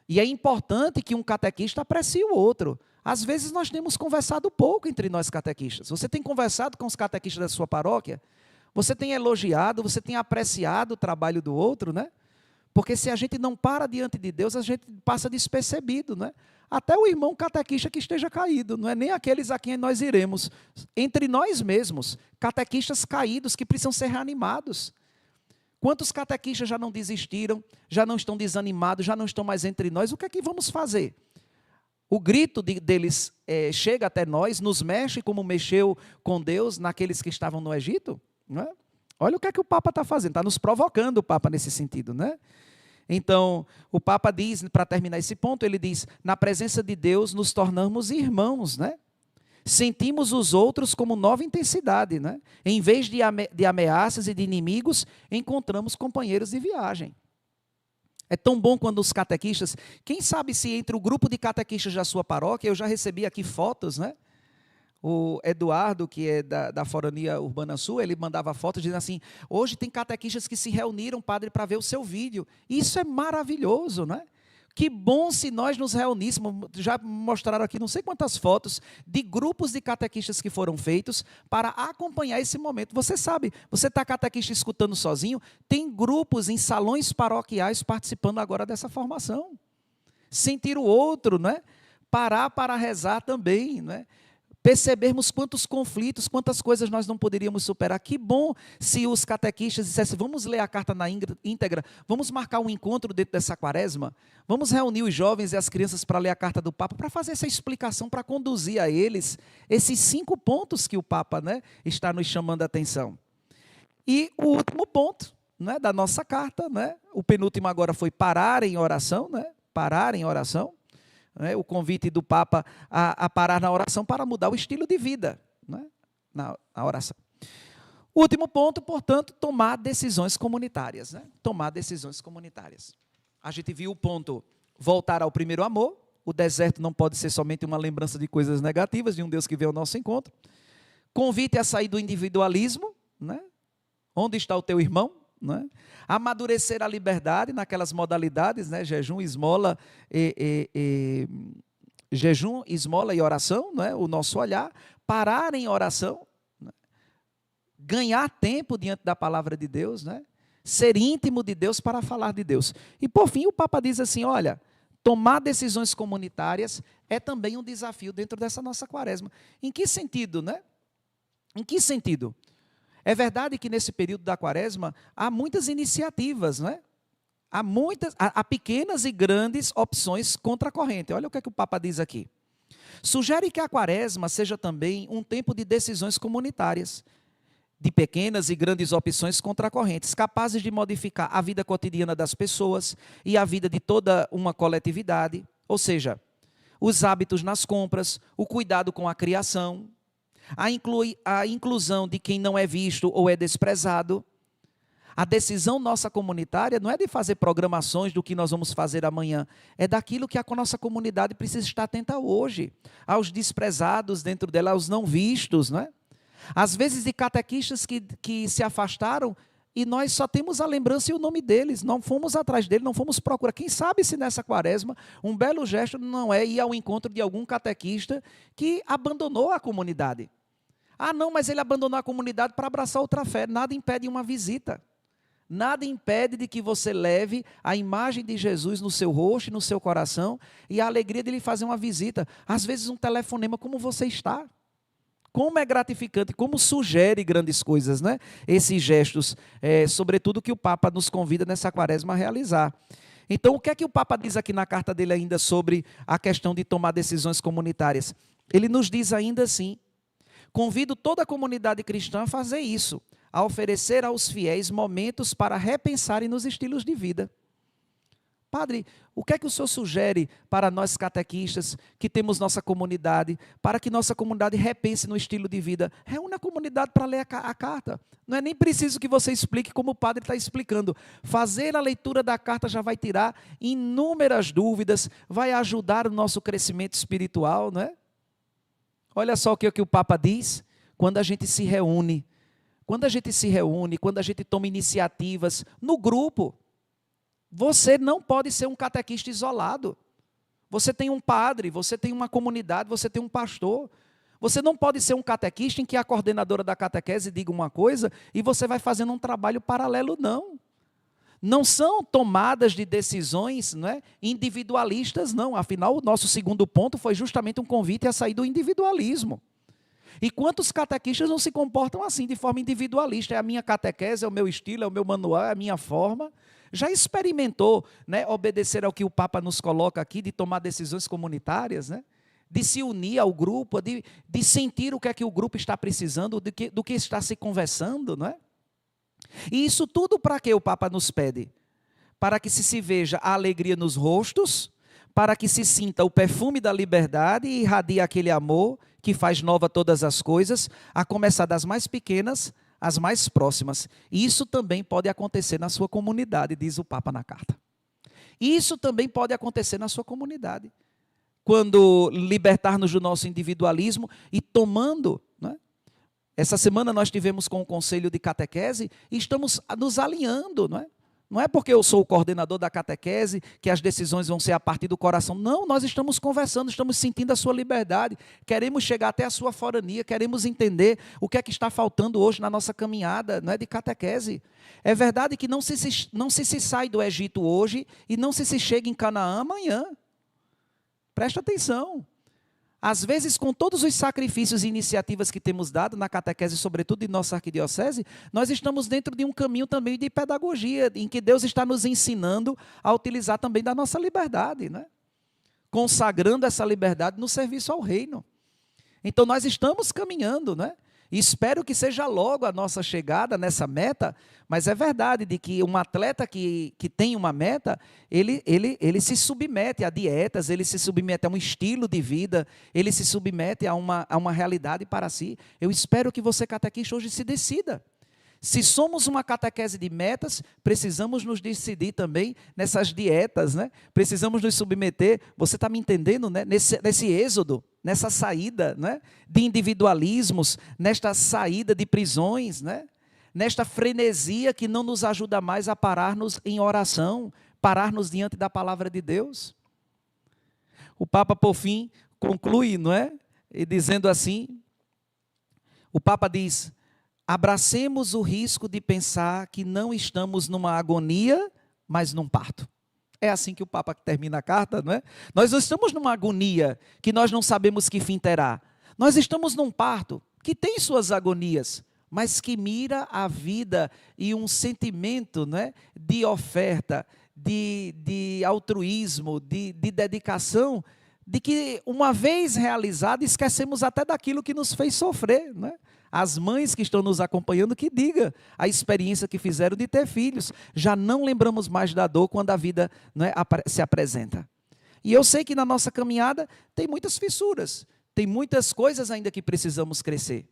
E é importante que um catequista aprecie o outro. Às vezes nós temos conversado pouco entre nós catequistas. Você tem conversado com os catequistas da sua paróquia? Você tem elogiado, você tem apreciado o trabalho do outro, né? Porque se a gente não para diante de Deus, a gente passa despercebido, né? Até o irmão catequista que esteja caído, não é nem aqueles a quem nós iremos. Entre nós mesmos, catequistas caídos que precisam ser reanimados. Quantos catequistas já não desistiram, já não estão desanimados, já não estão mais entre nós? O que é que vamos fazer? O grito deles chega até nós, nos mexe como mexeu com Deus naqueles que estavam no Egito? Não é? Olha o que é que o Papa está fazendo, está nos provocando o Papa nesse sentido, né? Então, o Papa diz, para terminar esse ponto, ele diz, na presença de Deus nos tornamos irmãos, né? Sentimos os outros como nova intensidade, né? Em vez de ameaças e de inimigos, encontramos companheiros de viagem. É tão bom quando os catequistas, quem sabe se entre o grupo de catequistas da sua paróquia, eu já recebi aqui fotos, né? O Eduardo, que é da Forania Urbana Sul, ele mandava fotos dizendo assim, hoje tem catequistas que se reuniram, padre, para ver o seu vídeo. Isso é maravilhoso, né? Que bom se nós nos reuníssemos, já mostraram aqui não sei quantas fotos de grupos de catequistas que foram feitos para acompanhar esse momento. Você sabe, você está catequista escutando sozinho, tem grupos em salões paroquiais participando agora dessa formação. Sentir o outro, né? Parar para rezar também, né? Percebermos quantos conflitos, quantas coisas nós não poderíamos superar. Que bom se os catequistas dissessem, vamos ler a carta na íntegra, vamos marcar um encontro dentro dessa quaresma, vamos reunir os jovens e as crianças para ler a carta do Papa, para fazer essa explicação, para conduzir a eles esses 5 pontos que o Papa, né, está nos chamando a atenção. E o último ponto, né, da nossa carta, né, o penúltimo agora foi parar em oração, né, parar em oração. O convite do Papa a parar na oração para mudar o estilo de vida, né? na oração. O último ponto, portanto, tomar decisões comunitárias. Né? Tomar decisões comunitárias. A gente viu o ponto, voltar ao primeiro amor. O deserto não pode ser somente uma lembrança de coisas negativas, de um Deus que veio ao nosso encontro. Convite a sair do individualismo. Né? Onde está o teu irmão? Né? Amadurecer a liberdade naquelas modalidades, né? Jejum, esmola jejum, esmola e oração, né? O nosso olhar, parar em oração, né? Ganhar tempo diante da palavra de Deus, né? Ser íntimo de Deus para falar de Deus. E por fim o Papa diz assim, olha, tomar decisões comunitárias é também um desafio dentro dessa nossa quaresma. Em que sentido, né? Em que sentido? É verdade que nesse período da quaresma há muitas iniciativas, não é? Há pequenas e grandes opções contra a corrente. Olha o que é que o Papa diz aqui. Sugere que a quaresma seja também um tempo de decisões comunitárias, de pequenas e grandes opções contracorrentes, capazes de modificar a vida cotidiana das pessoas e a vida de toda uma coletividade, ou seja, os hábitos nas compras, o cuidado com a criação, a inclusão de quem não é visto ou é desprezado. A decisão nossa comunitária não é de fazer programações do que nós vamos fazer amanhã, é daquilo que a nossa comunidade precisa estar atenta hoje, aos desprezados dentro dela, aos não vistos, não é? Às vezes de catequistas que se afastaram e nós só temos a lembrança e o nome deles, não fomos atrás dele, não fomos procurar. Quem sabe se nessa quaresma um belo gesto não é ir ao encontro de algum catequista que abandonou a comunidade. Ah, não, mas ele abandonou a comunidade para abraçar outra fé. Nada impede uma visita. Nada impede de que você leve a imagem de Jesus no seu rosto e no seu coração e a alegria de lhe fazer uma visita. Às vezes um telefonema, como você está? Como é gratificante, como sugere grandes coisas, né? Esses gestos, sobretudo que o Papa nos convida nessa quaresma a realizar. Então, o que é que o Papa diz aqui na carta dele ainda sobre a questão de tomar decisões comunitárias? Ele nos diz ainda assim: convido toda a comunidade cristã a fazer isso, a oferecer aos fiéis momentos para repensarem nos estilos de vida. Padre, o que é que o senhor sugere para nós catequistas que temos nossa comunidade, para que nossa comunidade repense no estilo de vida? Reúne a comunidade para ler a carta. Não é nem preciso que você explique como o padre está explicando. Fazer a leitura da carta já vai tirar inúmeras dúvidas, vai ajudar o nosso crescimento espiritual, não é? Olha só o que o Papa diz, quando a gente se reúne, quando a gente toma iniciativas no grupo. Você não pode ser um catequista isolado. Você tem um padre, você tem uma comunidade, você tem um pastor. Você não pode ser um catequista em que a coordenadora da catequese diga uma coisa e você vai fazendo um trabalho paralelo, não. Não são tomadas de decisões, não é, individualistas, não. Afinal, o nosso segundo ponto foi justamente um convite a sair do individualismo. E quantos catequistas não se comportam assim, de forma individualista? É a minha catequese, é o meu estilo, é o meu manual, é a minha forma. Já experimentou, né, obedecer ao que o Papa nos coloca aqui, de tomar decisões comunitárias, né? De se unir ao grupo, de sentir o que é que o grupo está precisando, do que está se conversando, não é? E isso tudo para que o Papa nos pede? Para que se veja a alegria nos rostos, para que se sinta o perfume da liberdade e irradie aquele amor que faz nova todas as coisas, a começar das mais pequenas às mais próximas. E isso também pode acontecer na sua comunidade, diz o Papa na carta. Isso também pode acontecer na sua comunidade. Quando libertar-nos do nosso individualismo e tomando, né? Essa semana nós tivemos com o Conselho de Catequese e estamos nos alinhando, não é? Não é porque eu sou o coordenador da catequese que as decisões vão ser a partir do coração. Não, nós estamos conversando, estamos sentindo a sua liberdade. Queremos chegar até a sua forania, queremos entender o que é que está faltando hoje na nossa caminhada, não é, de catequese. É verdade que não se sai do Egito hoje e não se chega em Canaã amanhã. Presta atenção. Às vezes, com todos os sacrifícios e iniciativas que temos dado na catequese, sobretudo em nossa arquidiocese, nós estamos dentro de um caminho também de pedagogia, em que Deus está nos ensinando a utilizar também da nossa liberdade, né? Consagrando essa liberdade no serviço ao reino. Então, nós estamos caminhando, né? E espero que seja logo a nossa chegada nessa meta, mas é verdade de que um atleta que tem uma meta, ele se submete a dietas, ele se submete a um estilo de vida, ele se submete a uma realidade para si. Eu espero que você, catequista, hoje se decida. Se somos uma catequese de metas, precisamos nos decidir também nessas dietas, né? Precisamos nos submeter, você está me entendendo, né? Nesse êxodo, nessa saída, né? De individualismos, nesta saída de prisões, né? Nesta frenesia que não nos ajuda mais a parar-nos em oração, parar-nos diante da palavra de Deus. O Papa, por fim, conclui, não é? E dizendo assim, o Papa diz: abracemos o risco de pensar que não estamos numa agonia, mas num parto. É assim que o Papa termina a carta, não é? Nós não estamos numa agonia que nós não sabemos que fim terá. Nós estamos num parto que tem suas agonias, mas que mira a vida e um sentimento, não é, de oferta, de altruísmo, de dedicação de que uma vez realizado, esquecemos até daquilo que nos fez sofrer, né? As mães que estão nos acompanhando, que diga a experiência que fizeram de ter filhos. Já não lembramos mais da dor quando a vida, né, se apresenta. E eu sei que na nossa caminhada tem muitas fissuras, tem muitas coisas ainda que precisamos crescer.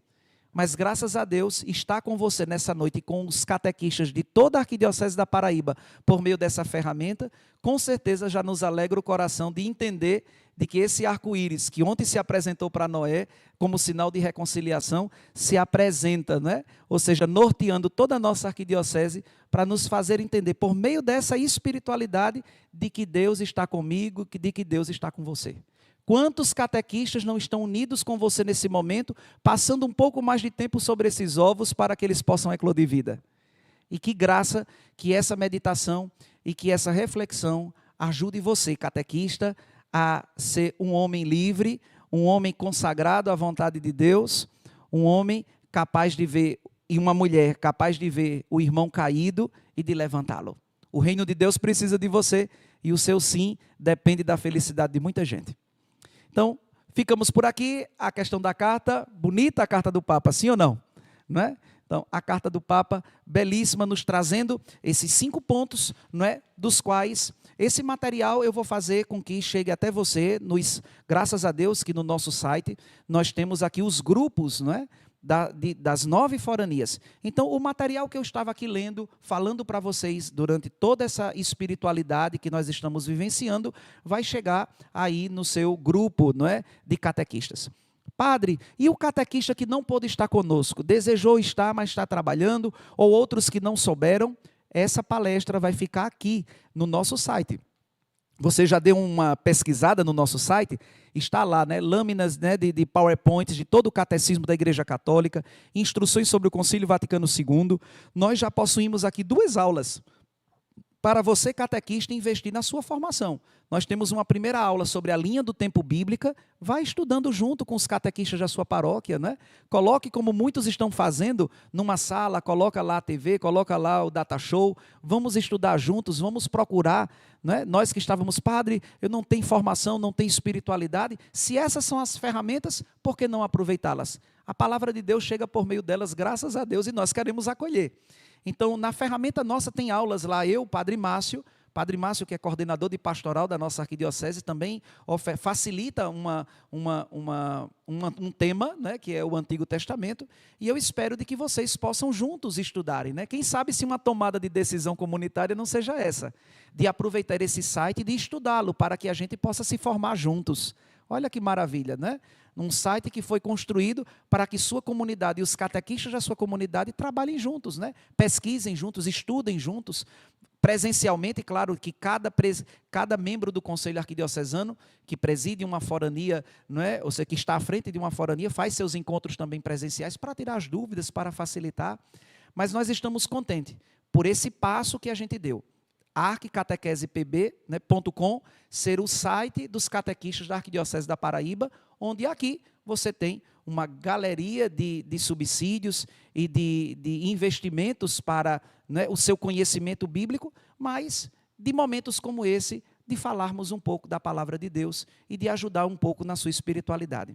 Mas graças a Deus, está com você nessa noite, com os catequistas de toda a Arquidiocese da Paraíba, por meio dessa ferramenta, com certeza já nos alegra o coração de entender de que esse arco-íris, que ontem se apresentou para Noé, como sinal de reconciliação, se apresenta, né? Ou seja, norteando toda a nossa Arquidiocese, para nos fazer entender, por meio dessa espiritualidade, de que Deus está comigo, de que Deus está com você. Quantos catequistas não estão unidos com você nesse momento, passando um pouco mais de tempo sobre esses ovos para que eles possam eclodir vida? E que graça que essa meditação e que essa reflexão ajude você, catequista, a ser um homem livre, um homem consagrado à vontade de Deus, um homem capaz de ver, e uma mulher capaz de ver o irmão caído e de levantá-lo. O reino de Deus precisa de você e o seu sim depende da felicidade de muita gente. Então, ficamos por aqui, a questão da carta, bonita a carta do Papa, sim ou não? Não é? Então, a carta do Papa, belíssima, nos trazendo esses 5 pontos, não é? Dos quais esse material eu vou fazer com que chegue até você, graças a Deus que no nosso site nós temos aqui os grupos, não é? Das 9 foranias. Então, o material que eu estava aqui lendo, falando para vocês durante toda essa espiritualidade que nós estamos vivenciando, vai chegar aí no seu grupo, não é, de catequistas. Padre, e o catequista que não pôde estar conosco, desejou estar, mas está trabalhando, ou outros que não souberam, essa palestra vai ficar aqui no nosso site. Você já deu uma pesquisada no nosso site? Está lá, né, lâminas, né, de PowerPoint de todo o catecismo da Igreja Católica, instruções sobre o Concílio Vaticano II. Nós já possuímos aqui 2 aulas para você, catequista, investir na sua formação. Nós temos uma primeira aula sobre a linha do tempo bíblica, vai estudando junto com os catequistas da sua paróquia, né? Coloque como muitos estão fazendo, numa sala, coloca lá a TV, coloca lá o data show, vamos estudar juntos, vamos procurar, né? Nós que estávamos, padre, eu não tenho formação, não tenho espiritualidade, se essas são as ferramentas, por que não aproveitá-las? A palavra de Deus chega por meio delas, graças a Deus, e nós queremos acolher. Então, na ferramenta nossa tem aulas lá, eu, Padre Márcio, que é coordenador de pastoral da nossa arquidiocese, também facilita um tema, né, que é o Antigo Testamento, e eu espero de que vocês possam juntos estudarem, né? Quem sabe se uma tomada de decisão comunitária não seja essa, de aproveitar esse site e de estudá-lo, para que a gente possa se formar juntos. Olha que maravilha, né? Um site que foi construído para que sua comunidade e os catequistas da sua comunidade trabalhem juntos, né? Pesquisem juntos, estudem juntos, presencialmente. Claro que cada membro do Conselho Arquidiocesano que preside uma forania, não é? Ou seja, que está à frente de uma forania, faz seus encontros também presenciais para tirar as dúvidas, para facilitar. Mas nós estamos contentes por esse passo que a gente deu. arquicatequesepb.com ser o site dos catequistas da Arquidiocese da Paraíba, onde aqui você tem uma galeria de subsídios e de investimentos para, né, o seu conhecimento bíblico, mas de momentos como esse, de falarmos um pouco da palavra de Deus e de ajudar um pouco na sua espiritualidade.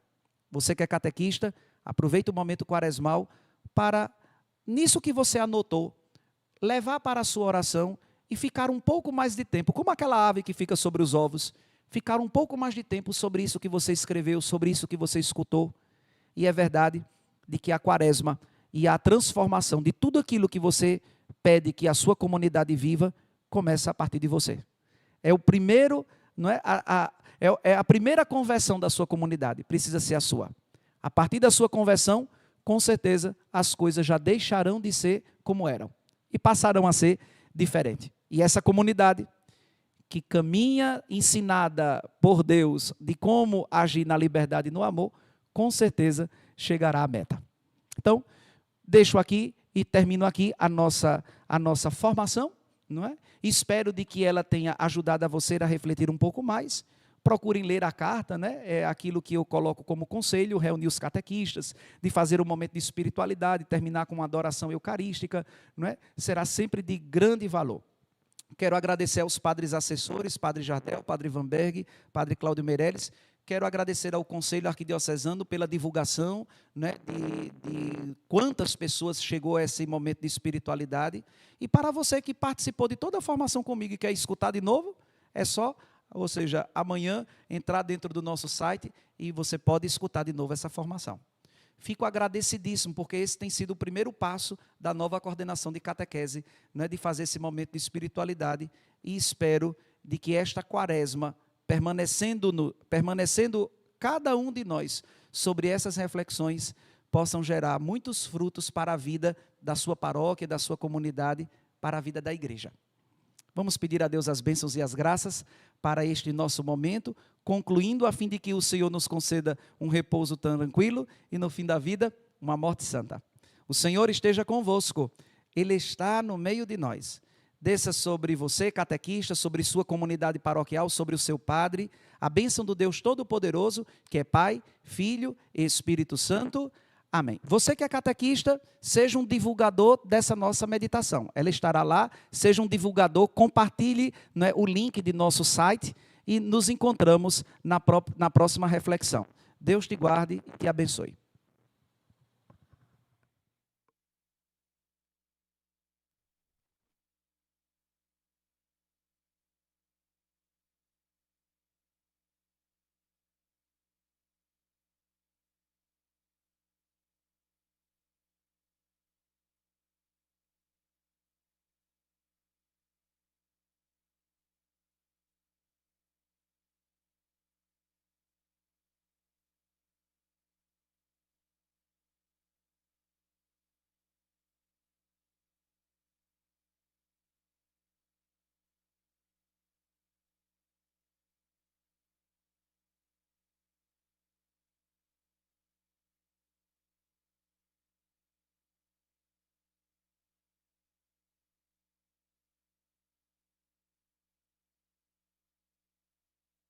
Você que é catequista, aproveita o momento quaresmal para, nisso que você anotou, levar para a sua oração e ficar um pouco mais de tempo, como aquela ave que fica sobre os ovos, ficar um pouco mais de tempo sobre isso que você escreveu, sobre isso que você escutou. E é verdade de que a quaresma e a transformação de tudo aquilo que você pede que a sua comunidade viva, começa a partir de você. É o primeiro, não é? É a primeira conversão da sua comunidade, precisa ser a sua. A partir da sua conversão, com certeza, as coisas já deixarão de ser como eram e passarão a ser diferentes. E essa comunidade que caminha ensinada por Deus de como agir na liberdade e no amor, com certeza chegará à meta. Então, deixo aqui e termino aqui a nossa formação, não é? Espero de que ela tenha ajudado a você a refletir um pouco mais. Procurem ler a carta, né? É aquilo que eu coloco como conselho, reunir os catequistas, de fazer um momento de espiritualidade, terminar com uma adoração eucarística, não é? Será sempre de grande valor. Quero agradecer aos padres assessores, Padre Jardel, Padre Vanberg, Padre Cláudio Meirelles, quero agradecer ao Conselho Arquidiocesano pela divulgação, né, de quantas pessoas chegou a esse momento de espiritualidade. E para você que participou de toda a formação comigo e quer escutar de novo, é só, ou seja, amanhã entrar dentro do nosso site e você pode escutar de novo essa formação. Fico agradecidíssimo, porque esse tem sido o primeiro passo da nova coordenação de catequese, né, de fazer esse momento de espiritualidade, e espero de que esta quaresma, permanecendo cada um de nós sobre essas reflexões, possam gerar muitos frutos para a vida da sua paróquia, da sua comunidade, para a vida da igreja. Vamos pedir a Deus as bênçãos e as graças para este nosso momento, concluindo a fim de que o Senhor nos conceda um repouso tranquilo e no fim da vida, uma morte santa. O Senhor esteja convosco, Ele está no meio de nós. Desça sobre você, catequista, sobre sua comunidade paroquial, sobre o seu padre, a bênção do Deus Todo-Poderoso, que é Pai, Filho e Espírito Santo. Amém. Você que é catequista, seja um divulgador dessa nossa meditação. Ela estará lá, seja um divulgador, compartilhe, né, o link de nosso site e nos encontramos na próxima reflexão. Deus te guarde e te abençoe.